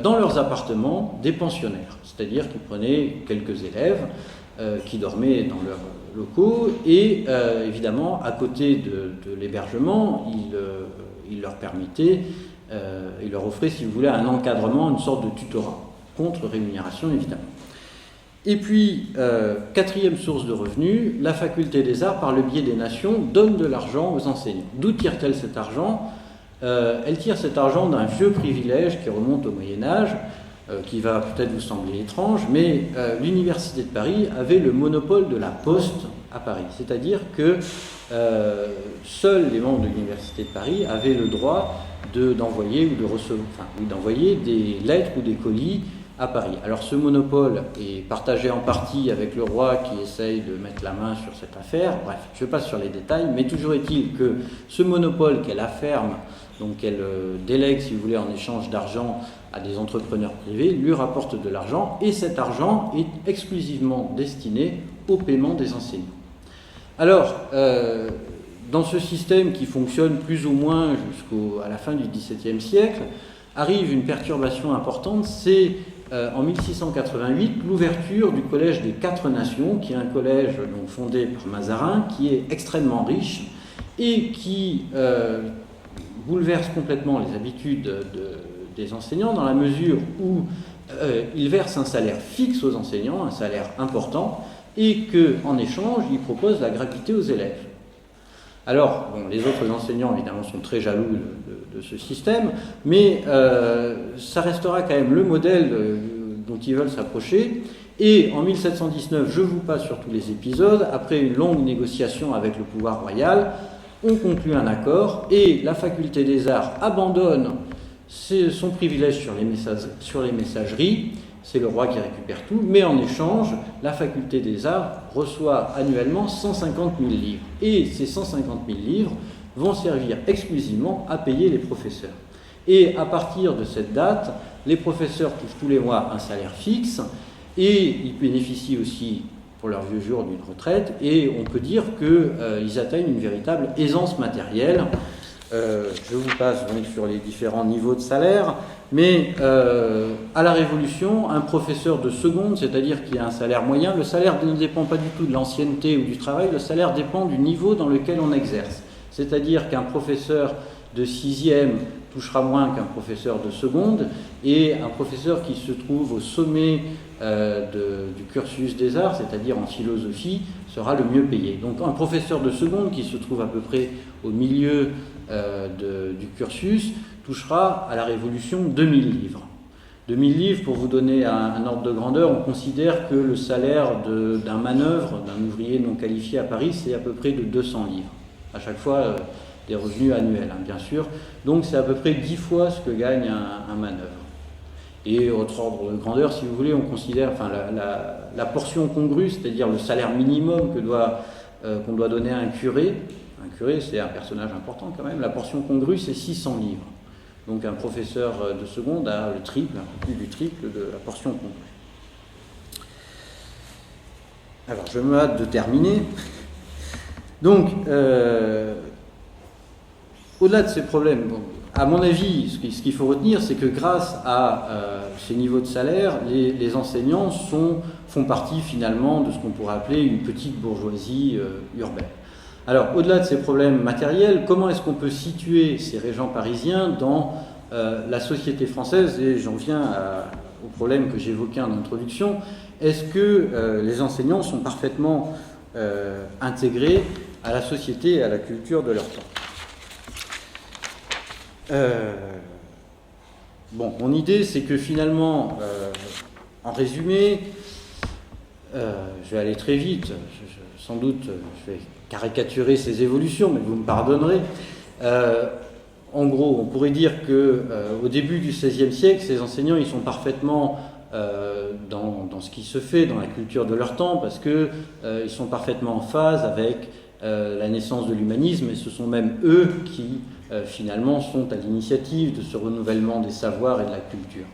dans leurs appartements des pensionnaires, c'est-à-dire qu'ils prenaient quelques élèves qui dormaient dans leurs locaux et évidemment à côté de l'hébergement, ils leur permettaient, ils leur offraient, si vous voulez, un encadrement, une sorte de tutorat, contre rémunération évidemment. Et puis, quatrième source de revenus, la faculté des arts, par le biais des nations, donne de l'argent aux enseignants. D'où tire-t-elle cet argent ? Elle tire cet argent d'un vieux privilège qui remonte au Moyen-Âge, qui va peut-être vous sembler étrange, mais l'Université de Paris avait le monopole de la poste à Paris. C'est-à-dire que seuls les membres de l'Université de Paris avaient le droit d'envoyer d'envoyer des lettres ou des colis à Paris. Alors ce monopole est partagé en partie avec le roi qui essaye de mettre la main sur cette affaire. Bref, je passe sur les détails, mais toujours est-il que ce monopole qu'est la ferme donc qu'elle délègue, si vous voulez, en échange d'argent à des entrepreneurs privés, lui rapporte de l'argent, et cet argent est exclusivement destiné au paiement des enseignants. Alors, dans ce système qui fonctionne plus ou moins jusqu'à la fin du XVIIe siècle, arrive une perturbation importante, c'est en 1688 l'ouverture du Collège des Quatre Nations, qui est un collège donc, fondé par Mazarin, qui est extrêmement riche et qui bouleverse complètement les habitudes des enseignants dans la mesure où il verse un salaire fixe aux enseignants, un salaire important, et qu'en échange, il propose la gratuité aux élèves. Alors, bon, les autres enseignants, évidemment, sont très jaloux de ce système, mais ça restera quand même le modèle dont ils veulent s'approcher. Et en 1719, je vous passe sur tous les épisodes, après une longue négociation avec le pouvoir royal, on conclut un accord et la faculté des arts abandonne son privilège sur les messageries. C'est le roi qui récupère tout, mais en échange, la faculté des arts reçoit annuellement 150 000 livres. Et ces 150 000 livres vont servir exclusivement à payer les professeurs. Et à partir de cette date, les professeurs touchent tous les mois un salaire fixe et ils bénéficient aussi pour leur vieux jour d'une retraite, et on peut dire qu'ils atteignent une véritable aisance matérielle. Je vous passe donc sur les différents niveaux de salaire, mais à la Révolution, un professeur de seconde, c'est-à-dire qu'il a un salaire moyen, le salaire ne dépend pas du tout de l'ancienneté ou du travail, le salaire dépend du niveau dans lequel on exerce. C'est-à-dire qu'un professeur de sixième touchera moins qu'un professeur de seconde, et un professeur qui se trouve au sommet du cursus des arts, c'est-à-dire en philosophie, sera le mieux payé. Donc un professeur de seconde qui se trouve à peu près au milieu du cursus touchera à la Révolution 2000 livres. 2000 livres, pour vous donner un ordre de grandeur, on considère que le salaire d'un manœuvre, d'un ouvrier non qualifié à Paris, c'est à peu près de 200 livres. À chaque fois, des revenus annuels, hein, bien sûr. Donc c'est à peu près 10 fois ce que gagne un manœuvre. Et autre ordre de grandeur, si vous voulez, on considère la portion congrue, c'est-à-dire le salaire minimum qu'on doit donner à un curé. Un curé, c'est un personnage important quand même. La portion congrue, c'est 600 livres. Donc un professeur de seconde a le triple, un peu plus du triple de la portion congrue. Alors, je me hâte de terminer. Donc, au-delà de ces problèmes, bon, à mon avis, ce qu'il faut retenir, c'est que grâce à ces niveaux de salaire, les enseignants font partie finalement de ce qu'on pourrait appeler une petite bourgeoisie urbaine. Alors, au-delà de ces problèmes matériels, comment est-ce qu'on peut situer ces régents parisiens dans la société française? Et j'en viens au problème que j'évoquais en introduction. Est-ce que les enseignants sont parfaitement intégrés à la société et à la culture de leur temps? Bon, mon idée, c'est que finalement, en résumé, je vais aller très vite, sans doute, je vais caricaturer ces évolutions, mais vous me pardonnerez. En gros, on pourrait dire qu'au début du XVIe siècle, ces enseignants, ils sont parfaitement dans ce qui se fait, dans la culture de leur temps, parce qu'ils sont parfaitement en phase avec la naissance de l'humanisme, et ce sont même eux qui, finalement, sont à l'initiative de ce renouvellement des savoirs et de la culture.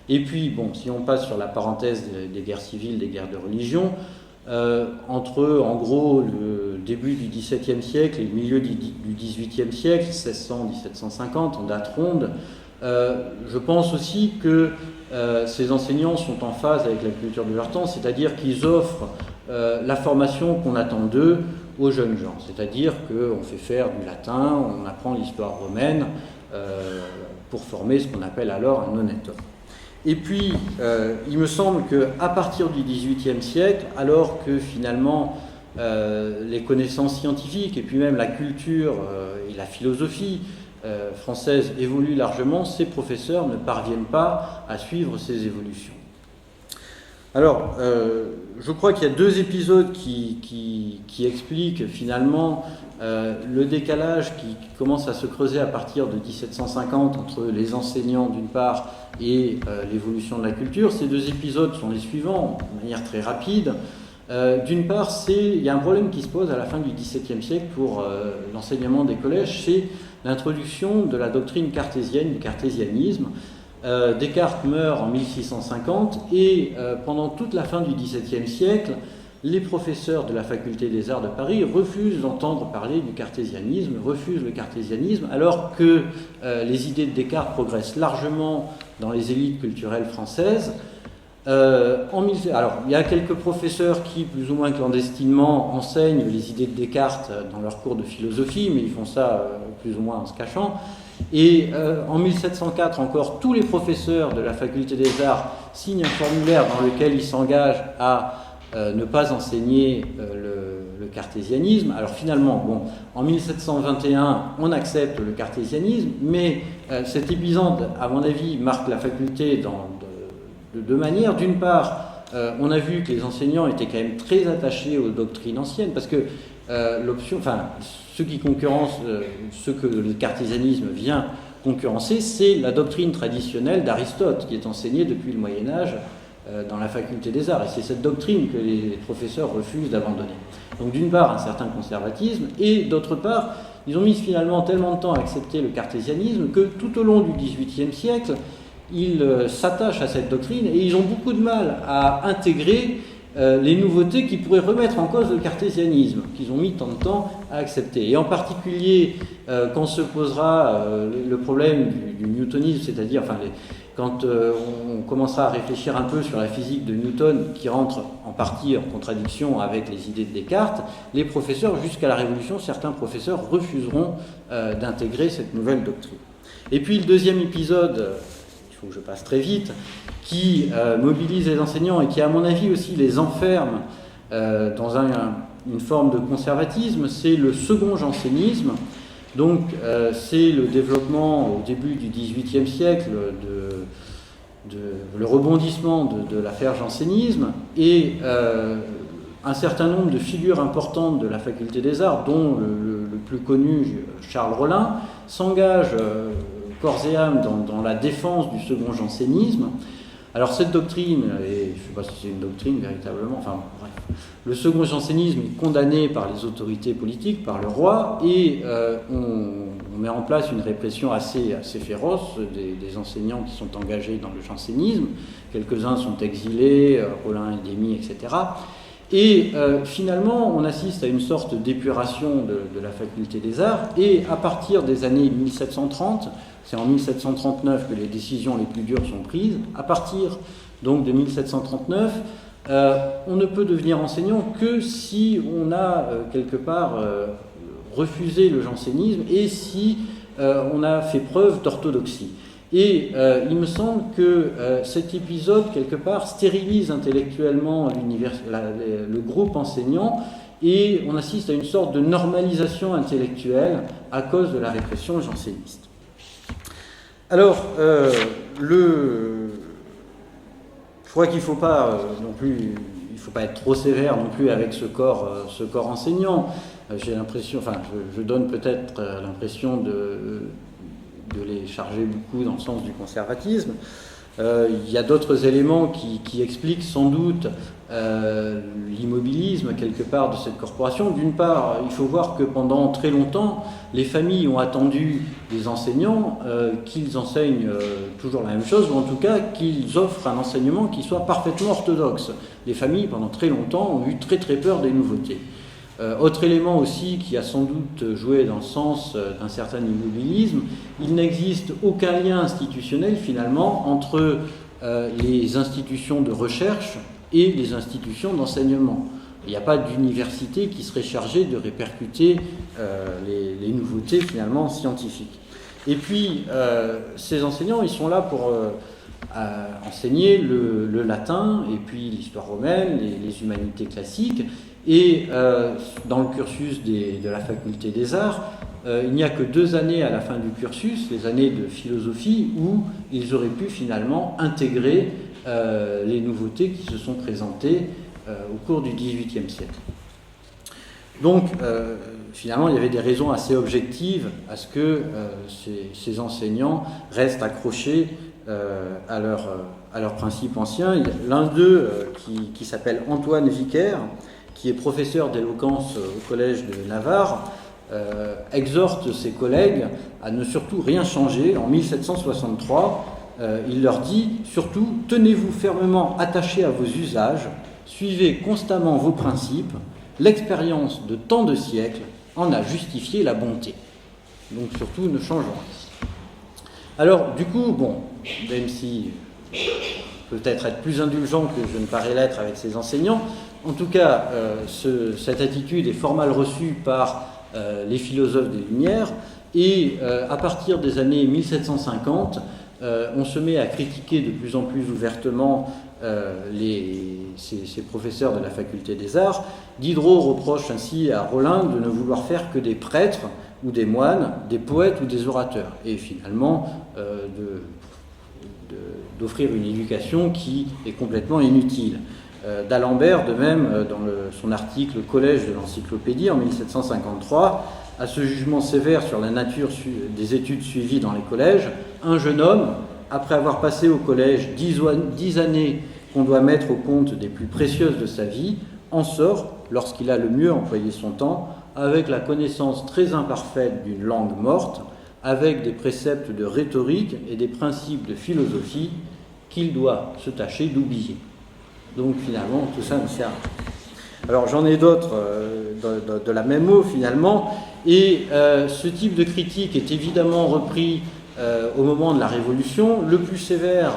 Et puis, bon, si on passe sur la parenthèse des guerres civiles, des guerres de religion, entre, en gros, le début du XVIIe siècle et le milieu du XVIIIe siècle, 1600-1750, en date ronde, je pense aussi que ces enseignants sont en phase avec la culture de leur temps, c'est-à-dire qu'ils offrent la formation qu'on attend d'eux aux jeunes gens. C'est-à-dire qu'on fait faire du latin, on apprend l'histoire romaine pour former ce qu'on appelle alors un honnête homme. Et puis, il me semble qu'à partir du XVIIIe siècle, alors que finalement les connaissances scientifiques et puis même la culture et la philosophie française évoluent largement, ces professeurs ne parviennent pas à suivre ces évolutions. Alors, je crois qu'il y a deux épisodes qui expliquent finalement le décalage qui commence à se creuser à partir de 1750 entre les enseignants d'une part et l'évolution de la culture. Ces deux épisodes sont les suivants, de manière très rapide. D'une part, il y a un problème qui se pose à la fin du XVIIe siècle pour l'enseignement des collèges, c'est l'introduction de la doctrine cartésienne, du cartésianisme. Descartes meurt en 1650 et pendant toute la fin du XVIIe siècle, les professeurs de la faculté des arts de Paris refusent d'entendre parler du cartésianisme, refusent le cartésianisme, alors que les idées de Descartes progressent largement dans les élites culturelles françaises. Alors, il y a quelques professeurs qui, plus ou moins clandestinement, enseignent les idées de Descartes dans leurs cours de philosophie, mais ils font ça plus ou moins en se cachant. Et en 1704 encore, tous les professeurs de la faculté des arts signent un formulaire dans lequel ils s'engagent à ne pas enseigner le cartésianisme. Alors finalement, bon, en 1721, on accepte le cartésianisme, mais cet épisode, à mon avis, marque la faculté de deux manières. D'une part, on a vu que les enseignants étaient quand même très attachés aux doctrines anciennes, parce que ceux qui concurrencent, ce que le cartésianisme vient concurrencer, c'est la doctrine traditionnelle d'Aristote, qui est enseignée depuis le Moyen-Âge dans la faculté des arts. Et c'est cette doctrine que les professeurs refusent d'abandonner. Donc d'une part, un certain conservatisme, et d'autre part, ils ont mis finalement tellement de temps à accepter le cartésianisme que tout au long du XVIIIe siècle, ils s'attachent à cette doctrine et ils ont beaucoup de mal à intégrer les nouveautés qui pourraient remettre en cause le cartésianisme, qu'ils ont mis tant de temps à accepter. Et en particulier, quand se posera le problème du newtonisme, c'est-à-dire quand on commencera à réfléchir un peu sur la physique de Newton, qui rentre en partie en contradiction avec les idées de Descartes, les professeurs, jusqu'à la Révolution, certains professeurs refuseront d'intégrer cette nouvelle doctrine. Et puis le deuxième épisode, il faut que je passe très vite, qui mobilise les enseignants et qui, à mon avis aussi, les enferme dans une forme de conservatisme, c'est le second jansénisme. Donc c'est le développement au début du XVIIIe siècle, le rebondissement de l'affaire jansénisme, et un certain nombre de figures importantes de la faculté des arts, dont le plus connu, Charles Rollin, s'engagent corps et âme dans la défense du second jansénisme. Alors cette doctrine, et je ne sais pas si c'est une doctrine véritablement, enfin bref, le second jansénisme est condamné par les autorités politiques, par le roi, et on met en place une répression assez féroce des enseignants qui sont engagés dans le jansénisme. Quelques-uns sont exilés, Rollin est démis, etc. Et finalement, on assiste à une sorte d'épuration de la faculté des arts, et à partir des années 1730, c'est en 1739 que les décisions les plus dures sont prises, à partir donc de 1739, on ne peut devenir enseignant que si on a quelque part refusé le jansénisme et si on a fait preuve d'orthodoxie. Et il me semble que cet épisode, quelque part, stérilise intellectuellement le groupe enseignant, et on assiste à une sorte de normalisation intellectuelle à cause de la répression janséniste. Alors, je crois qu'il ne faut pas non plus, il faut pas être trop sévère non plus avec ce corps enseignant. J'ai l'impression, je donne peut-être l'impression de les charger beaucoup dans le sens du conservatisme. Il y a d'autres éléments qui expliquent sans doute l'immobilisme quelque part de cette corporation. D'une part, il faut voir que pendant très longtemps, les familles ont attendu des enseignants qu'ils enseignent toujours la même chose, ou en tout cas qu'ils offrent un enseignement qui soit parfaitement orthodoxe. Les familles, pendant très longtemps, ont eu très très peur des nouveautés. Autre élément aussi qui a sans doute joué dans le sens d'un certain immobilisme, il n'existe aucun lien institutionnel finalement entre les institutions de recherche et les institutions d'enseignement. Il n'y a pas d'université qui serait chargée de répercuter les nouveautés finalement scientifiques. Et puis ces enseignants, ils sont là pour enseigner le latin et puis l'histoire romaine, les humanités classiques. Et dans le cursus de la faculté des arts, il n'y a que 2 années à la fin du cursus, les années de philosophie, où ils auraient pu finalement intégrer les nouveautés qui se sont présentées au cours du XVIIIe siècle. Donc, finalement, il y avait des raisons assez objectives à ce que ces enseignants restent accrochés à leurs principes anciens. L'un d'eux, qui s'appelle Antoine Vicaire, qui est professeur d'éloquence au collège de Navarre, exhorte ses collègues à ne surtout rien changer. En 1763, il leur dit surtout « Tenez-vous fermement attachés à vos usages, suivez constamment vos principes, l'expérience de tant de siècles en a justifié la bonté. » Donc surtout, ne changeons rien. Alors, du coup, bon, même si peut-être être plus indulgent que je ne parais l'être avec ses enseignants, en tout cas, cette attitude est fort mal reçue par les philosophes des Lumières, et à partir des années 1750, on se met à critiquer de plus en plus ouvertement ces professeurs de la faculté des arts. Diderot reproche ainsi à Rollin de ne vouloir faire que des prêtres ou des moines, des poètes ou des orateurs, et finalement d'offrir une éducation qui est complètement inutile. D'Alembert, de même, dans son article « Collège de l'Encyclopédie » en 1753, à ce jugement sévère sur la nature des études suivies dans les collèges, un jeune homme, après avoir passé au collège 10 années qu'on doit mettre au compte des plus précieuses de sa vie, en sort, lorsqu'il a le mieux employé son temps, avec la connaissance très imparfaite d'une langue morte, avec des préceptes de rhétorique et des principes de philosophie qu'il doit se tâcher d'oublier. Donc finalement, tout ça ne sert à rien. Alors j'en ai d'autres de la même eau finalement, et ce type de critique est évidemment repris au moment de la Révolution. Le plus sévère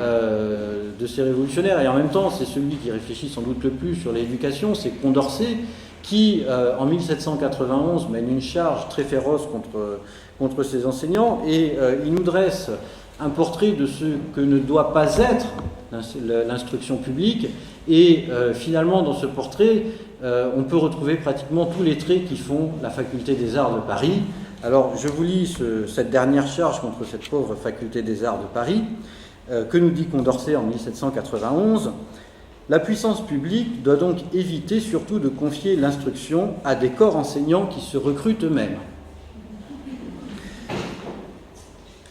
de ces révolutionnaires, et en même temps c'est celui qui réfléchit sans doute le plus sur l'éducation, c'est Condorcet, qui en 1791 mène une charge très féroce contre ses enseignants, et il nous dresse un portrait de ce que ne doit pas être l'instruction publique, et finalement dans ce portrait on peut retrouver pratiquement tous les traits qui font la faculté des arts de Paris. Alors je vous lis cette dernière charge contre cette pauvre faculté des arts de Paris, que nous dit Condorcet en 1791. La puissance publique doit donc éviter surtout de confier l'instruction à des corps enseignants qui se recrutent eux-mêmes.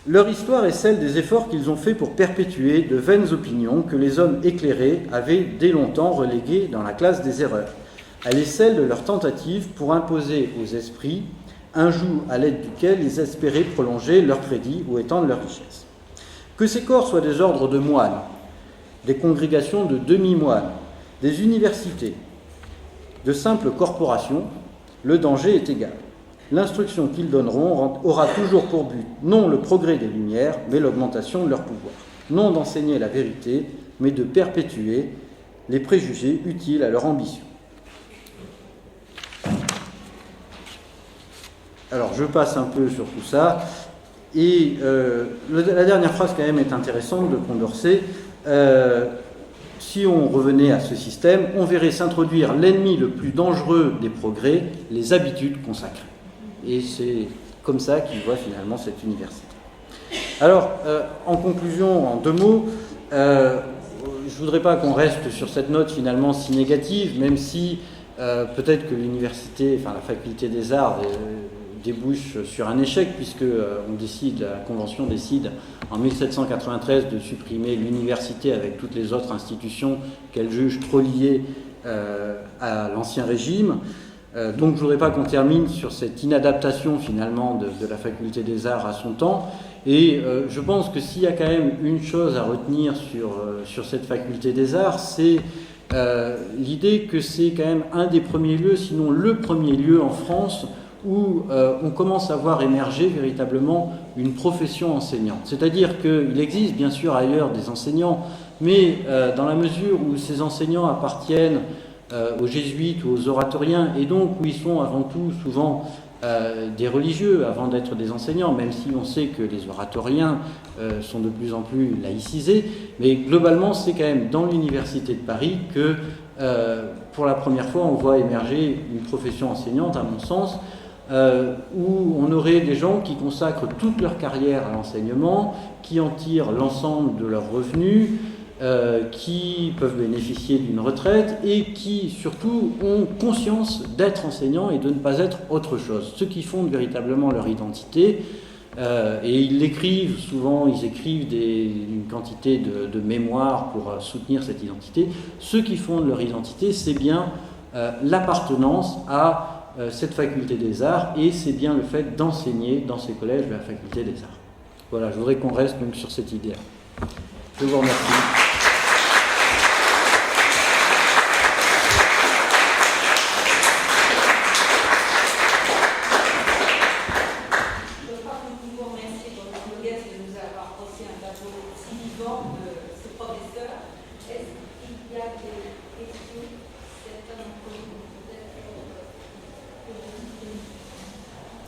Leur histoire est celle des efforts qu'ils ont faits pour perpétuer de vaines opinions que les hommes éclairés avaient dès longtemps reléguées dans la classe des erreurs. Elle est celle de leur tentative pour imposer aux esprits un joug à l'aide duquel ils espéraient prolonger leur crédit ou étendre leur richesse. Que ces corps soient des ordres de moines, des congrégations de demi-moines, des universités, de simples corporations, le danger est égal. L'instruction qu'ils donneront aura toujours pour but non le progrès des Lumières, mais l'augmentation de leur pouvoir. Non d'enseigner la vérité, mais de perpétuer les préjugés utiles à leur ambition. Alors, je passe un peu sur tout ça, et la dernière phrase quand même est intéressante de Condorcet. Si on revenait à ce système, on verrait s'introduire l'ennemi le plus dangereux des progrès, les habitudes consacrées. Et c'est comme ça qu'il voit finalement cette université. Alors, en conclusion, en 2 mots, je ne voudrais pas qu'on reste sur cette note finalement si négative, même si peut-être que l'université, enfin la faculté des arts débouche sur un échec, puisque la Convention décide en 1793 de supprimer l'université avec toutes les autres institutions qu'elle juge trop liées à l'Ancien Régime. Donc je ne voudrais pas qu'on termine sur cette inadaptation finalement de la faculté des arts à son temps, et je pense que s'il y a quand même une chose à retenir sur cette faculté des arts, c'est l'idée que c'est quand même un des premiers lieux, sinon le premier lieu en France où on commence à voir émerger véritablement une profession enseignante. C'est-à-dire qu'il existe bien sûr ailleurs des enseignants, mais dans la mesure où ces enseignants appartiennent aux jésuites ou aux oratoriens, et donc où ils sont avant tout souvent des religieux avant d'être des enseignants, même si on sait que les oratoriens sont de plus en plus laïcisés, mais globalement c'est quand même dans l'université de Paris que pour la première fois on voit émerger une profession enseignante, à mon sens, où on aurait des gens qui consacrent toute leur carrière à l'enseignement, qui en tirent l'ensemble de leurs revenus, qui peuvent bénéficier d'une retraite et qui surtout ont conscience d'être enseignants et de ne pas être autre chose. Ceux qui fondent véritablement leur identité, et ils l'écrivent, souvent ils écrivent une quantité de mémoires pour soutenir cette identité. Ceux qui fondent leur identité, c'est bien l'appartenance à cette faculté des arts, et c'est bien le fait d'enseigner dans ces collèges la faculté des arts. Voilà, je voudrais qu'on reste donc sur cette idée-là. Je vous remercie.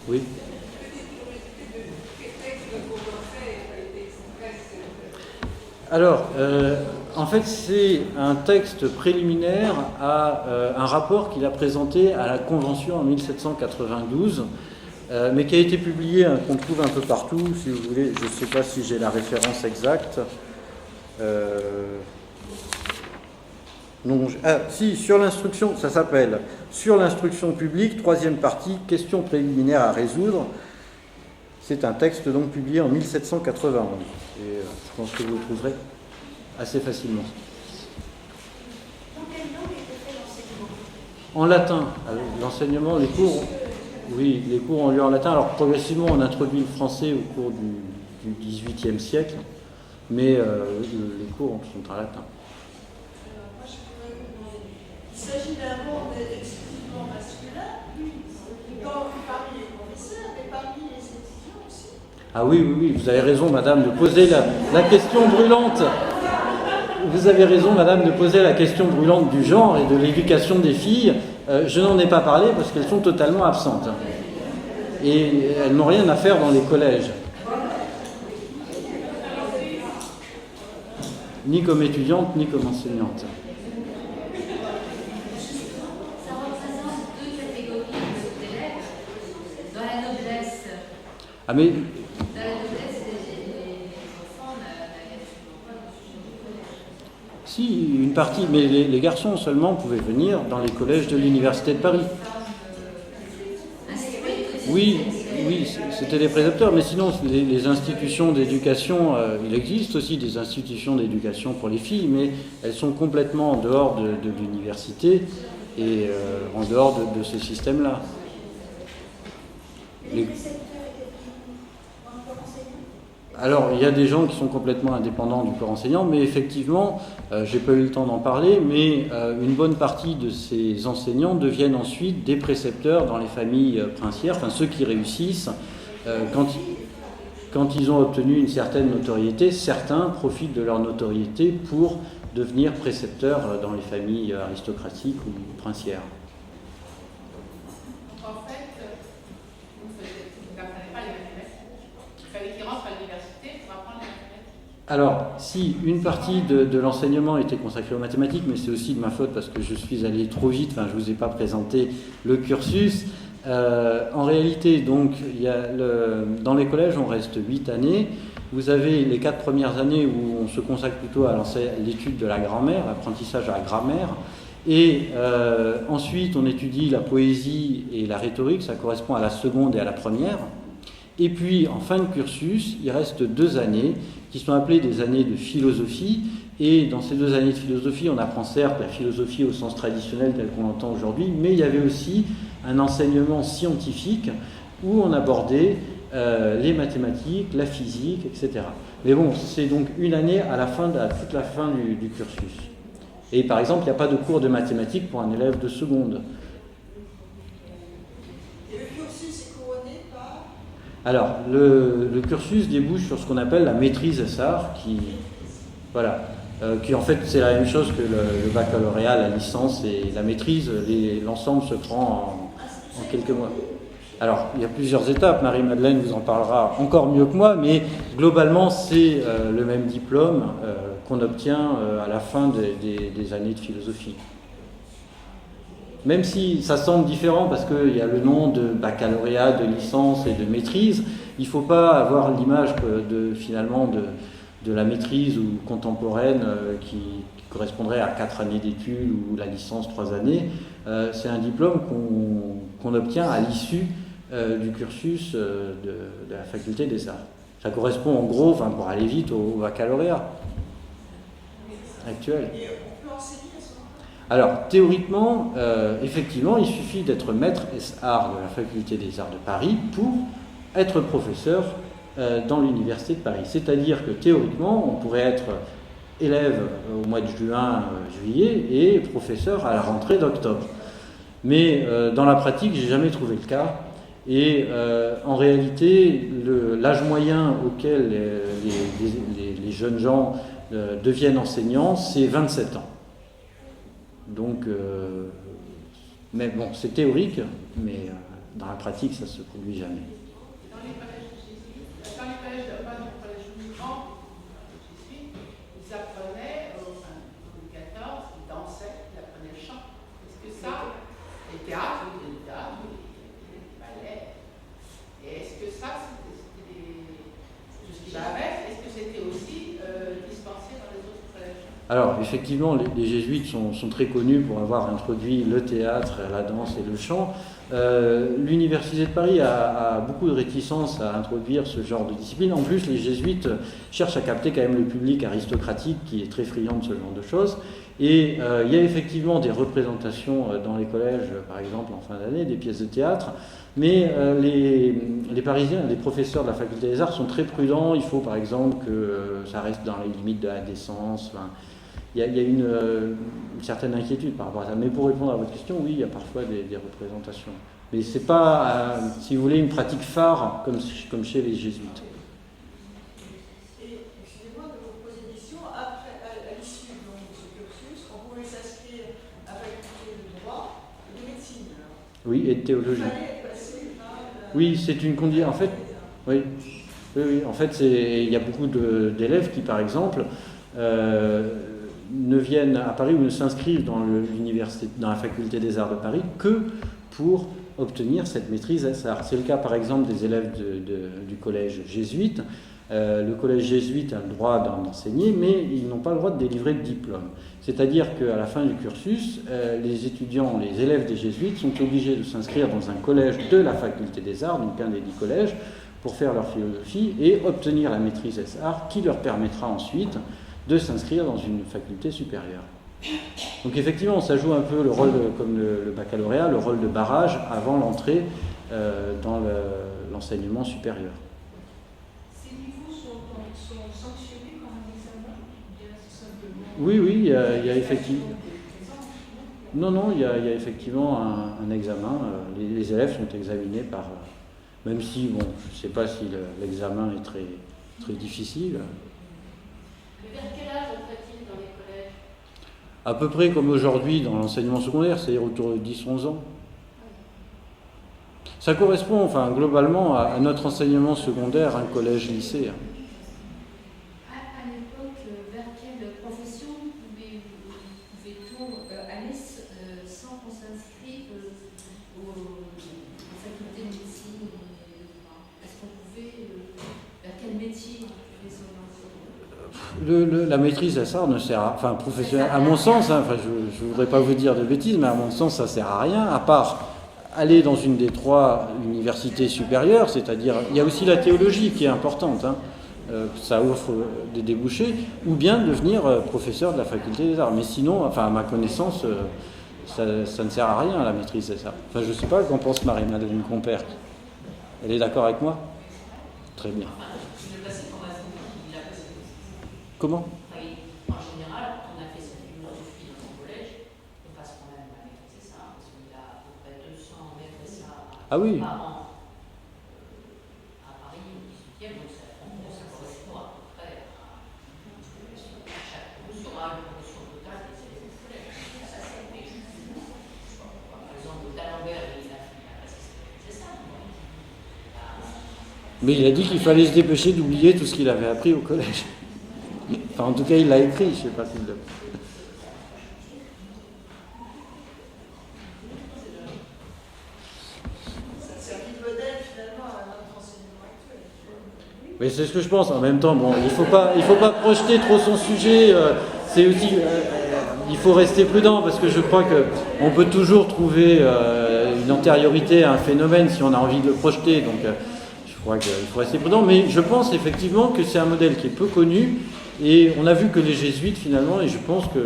Oui. Alors, en fait, c'est un texte préliminaire à un rapport qu'il a présenté à la Convention en 1792, mais qui a été publié, qu'on trouve un peu partout, si vous voulez. Je ne sais pas si j'ai la référence exacte. Non, si, sur l'instruction, ça s'appelle « Sur l'instruction publique, troisième partie, questions préliminaires à résoudre ». C'est un texte donc publié en 1791. Et je pense que vous le trouverez assez facilement. Dans quelle langue était fait l'enseignement ? En latin. L'enseignement, les cours, oui, les cours ont lieu en latin. Alors progressivement, on introduit le français au cours du XVIIIe siècle, mais les cours sont en latin. Il s'agit d'un monde exclusivement masculin, parmi les professeurs, mais parmi les étudiants aussi. Ah oui, vous avez raison, madame, de poser la question brûlante. Vous avez raison, madame, de poser la question brûlante du genre et de l'éducation des filles. Je n'en ai pas parlé parce qu'elles sont totalement absentes. Et elles n'ont rien à faire dans les collèges. Ni comme étudiantes, ni comme enseignantes. Ah mais... Si, une partie, mais les garçons seulement pouvaient venir dans les collèges de l'Université de Paris. Oui, c'était des précepteurs, mais sinon les institutions d'éducation, il existe aussi des institutions d'éducation pour les filles, mais elles sont complètement en dehors de l'université et en dehors de ce système-là. Les précepteurs étaient dans le corps enseignant ? Alors, il y a des gens qui sont complètement indépendants du corps enseignant, mais effectivement, j'ai pas eu le temps d'en parler, mais une bonne partie de ces enseignants deviennent ensuite des précepteurs dans les familles princières, enfin ceux qui réussissent. Quand ils ont obtenu une certaine notoriété, certains profitent de leur notoriété pour devenir précepteurs dans les familles aristocratiques ou princières. En fait, vous n'apprenez pas les mathématiques. Il fallait qu'ils rentrent à l'université pour apprendre les mathématiques. Alors, si une partie de l'enseignement était consacrée aux mathématiques, mais c'est aussi de ma faute parce que je suis allé trop vite, enfin je ne vous ai pas présenté le cursus. En réalité, donc, dans les collèges, on reste 8 années. Vous avez les 4 premières années où on se consacre plutôt à l'étude de la grammaire, l'apprentissage à la grammaire. Et ensuite, on étudie la poésie et la rhétorique, ça correspond à la seconde et à la première. Et puis, en fin de cursus, il reste 2 années qui sont appelées des années de philosophie. Et dans ces 2 années de philosophie, on apprend certes la philosophie au sens traditionnel tel qu'on l'entend aujourd'hui, mais il y avait aussi un enseignement scientifique où on abordait les mathématiques, la physique, etc. Mais bon, c'est donc une année à toute la fin du cursus. Et par exemple, il n'y a pas de cours de mathématiques pour un élève de seconde. Et le cursus est couronné par... Alors, le cursus débouche sur ce qu'on appelle la maîtrise SAR, qui en fait c'est la même chose que le baccalauréat, la licence et la maîtrise. L'ensemble se prend en quelques mois. Alors, il y a plusieurs étapes, Marie-Madeleine vous en parlera encore mieux que moi, mais globalement c'est le même diplôme qu'on obtient à la fin des années de philosophie. Même si ça semble différent parce qu'il y a le nom de baccalauréat, de licence et de maîtrise, il ne faut pas avoir l'image finalement de la maîtrise ou contemporaine qui correspondrait à 4 années d'études ou la licence 3 années. C'est un diplôme qu'on obtient à l'issue du cursus de la faculté des arts. Ça correspond en gros, pour aller vite, au baccalauréat actuel. Et on peut enseigner à ce moment-là ? Alors, théoriquement, effectivement, il suffit d'être maître S-Art de la Faculté des Arts de Paris pour être professeur dans l'Université de Paris. C'est-à-dire que théoriquement, on pourrait être élève au mois de juin, juillet et professeur à la rentrée d'octobre. Mais dans la pratique, j'ai jamais trouvé le cas. Et en réalité, l'âge moyen auquel les jeunes gens deviennent enseignants, c'est 27 ans. Donc, mais bon, c'est théorique, mais dans la pratique, ça ne se produit jamais. Dans les collèges jésuites, pas du collège musulman, jésuites, ils apprenaient, enfin, Louis XIV, ils dansaient, ils apprenaient le chant. Est-ce que ça, les théâtres, les ballets, et est-ce que ça, c'était tout ce qui va avec, est-ce que c'était aussi dispensé dans les autres collèges? Alors, effectivement, les jésuites sont très connus pour avoir introduit le théâtre, la danse et le chant. L'Université de Paris a beaucoup de réticence à introduire ce genre de discipline. En plus, les jésuites cherchent à capter quand même le public aristocratique qui est très friand de ce genre de choses. Et il y a effectivement des représentations dans les collèges, par exemple en fin d'année, des pièces de théâtre. Mais les Parisiens, les professeurs de la Faculté des Arts sont très prudents. Il faut par exemple que ça reste dans les limites de la décence. Enfin, il y a une certaine inquiétude par rapport à ça. Mais pour répondre à votre question, oui, il y a parfois des représentations. Mais ce n'est pas, si vous voulez, une pratique phare comme chez les jésuites. Et excusez-moi de vous poser une question. Après, à l'issue de ce cursus, on pouvait s'inscrire à la faculté de droit et de médecine. Oui, et de théologie. Il fallait passer par Oui, c'est une condition. En fait, oui. En fait, il y a beaucoup d'élèves qui, par exemple, ne viennent à Paris ou ne s'inscrivent dans la Faculté des Arts de Paris que pour obtenir cette maîtrise S-Art. C'est le cas, par exemple, des élèves du collège jésuite. Le collège jésuite a le droit d'enseigner, mais ils n'ont pas le droit de délivrer de diplôme. C'est-à-dire qu'à la fin du cursus, les élèves des jésuites sont obligés de s'inscrire dans un collège de la Faculté des Arts, donc un des 10 collèges, pour faire leur philosophie et obtenir la maîtrise S-Art qui leur permettra ensuite de s'inscrire dans une faculté supérieure. Donc effectivement, ça joue un peu le rôle, comme le baccalauréat, le rôle de barrage avant l'entrée dans l'enseignement supérieur. Ces niveaux sont sanctionnés par un examen ou bien c'est simplement... Oui, il y a effectivement... Non, il y a effectivement un examen. Les élèves sont examinés par... même si, bon, je ne sais pas si l'examen est très, très difficile. Mais vers quel âge entrait-il dans les collèges? À peu près comme aujourd'hui dans l'enseignement secondaire, c'est-à-dire autour de 10-11 ans. Ça correspond, enfin, globalement à notre enseignement secondaire, un collège-lycée. À l'époque, vers quelle profession pouvait-on aller sans qu'on s'inscrive aux facultés de médecine? Est-ce qu'on pouvait, vers quel métier on pouvait s'orienter? La maîtrise S-Art ne sert à... Enfin, professionnel, à mon sens, hein, enfin, je ne voudrais pas vous dire de bêtises, mais à mon sens, ça ne sert à rien, à part aller dans une des 3 universités supérieures, c'est-à-dire, il y a aussi la théologie qui est importante, hein, ça offre des débouchés, ou bien devenir professeur de la Faculté des Arts. Mais sinon, enfin, à ma connaissance, ça ne sert à rien, la maîtrise S-Art. Enfin, je ne sais pas qu'en pense Marie-Madeleine Compère. Elle est d'accord avec moi? Très bien. Comment? En général, quand on a fait sa philosophie dans son collège, on passe quand même à la maîtrise, c'est ça, parce qu'il a à peu près 200 maîtres Ah oui. par an. À Paris, au 18e, donc ça correspond à peu près à chaque promotion, à une promotion totale des élèves du collège. Ça, c'est fait. Par exemple, D'Alembert, il a passé c'est ça. Mais il a dit qu'il fallait se dépêcher d'oublier tout ce qu'il avait appris au collège. Enfin, en tout cas, il l'a écrit, je ne sais pas s'il l'a. Ça servit de modèle finalement à notre enseignement actuel. Mais c'est ce que je pense. En même temps, bon, il faut pas projeter trop son sujet. C'est aussi, il faut rester prudent parce que je crois qu'on peut toujours trouver une antériorité à un phénomène si on a envie de le projeter. Donc, je il faut rester prudent, mais je pense effectivement que c'est un modèle qui est peu connu, et on a vu que les jésuites finalement, et je pense que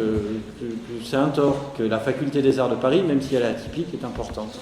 c'est un tort, que la faculté des arts de Paris, même si elle est atypique, est importante.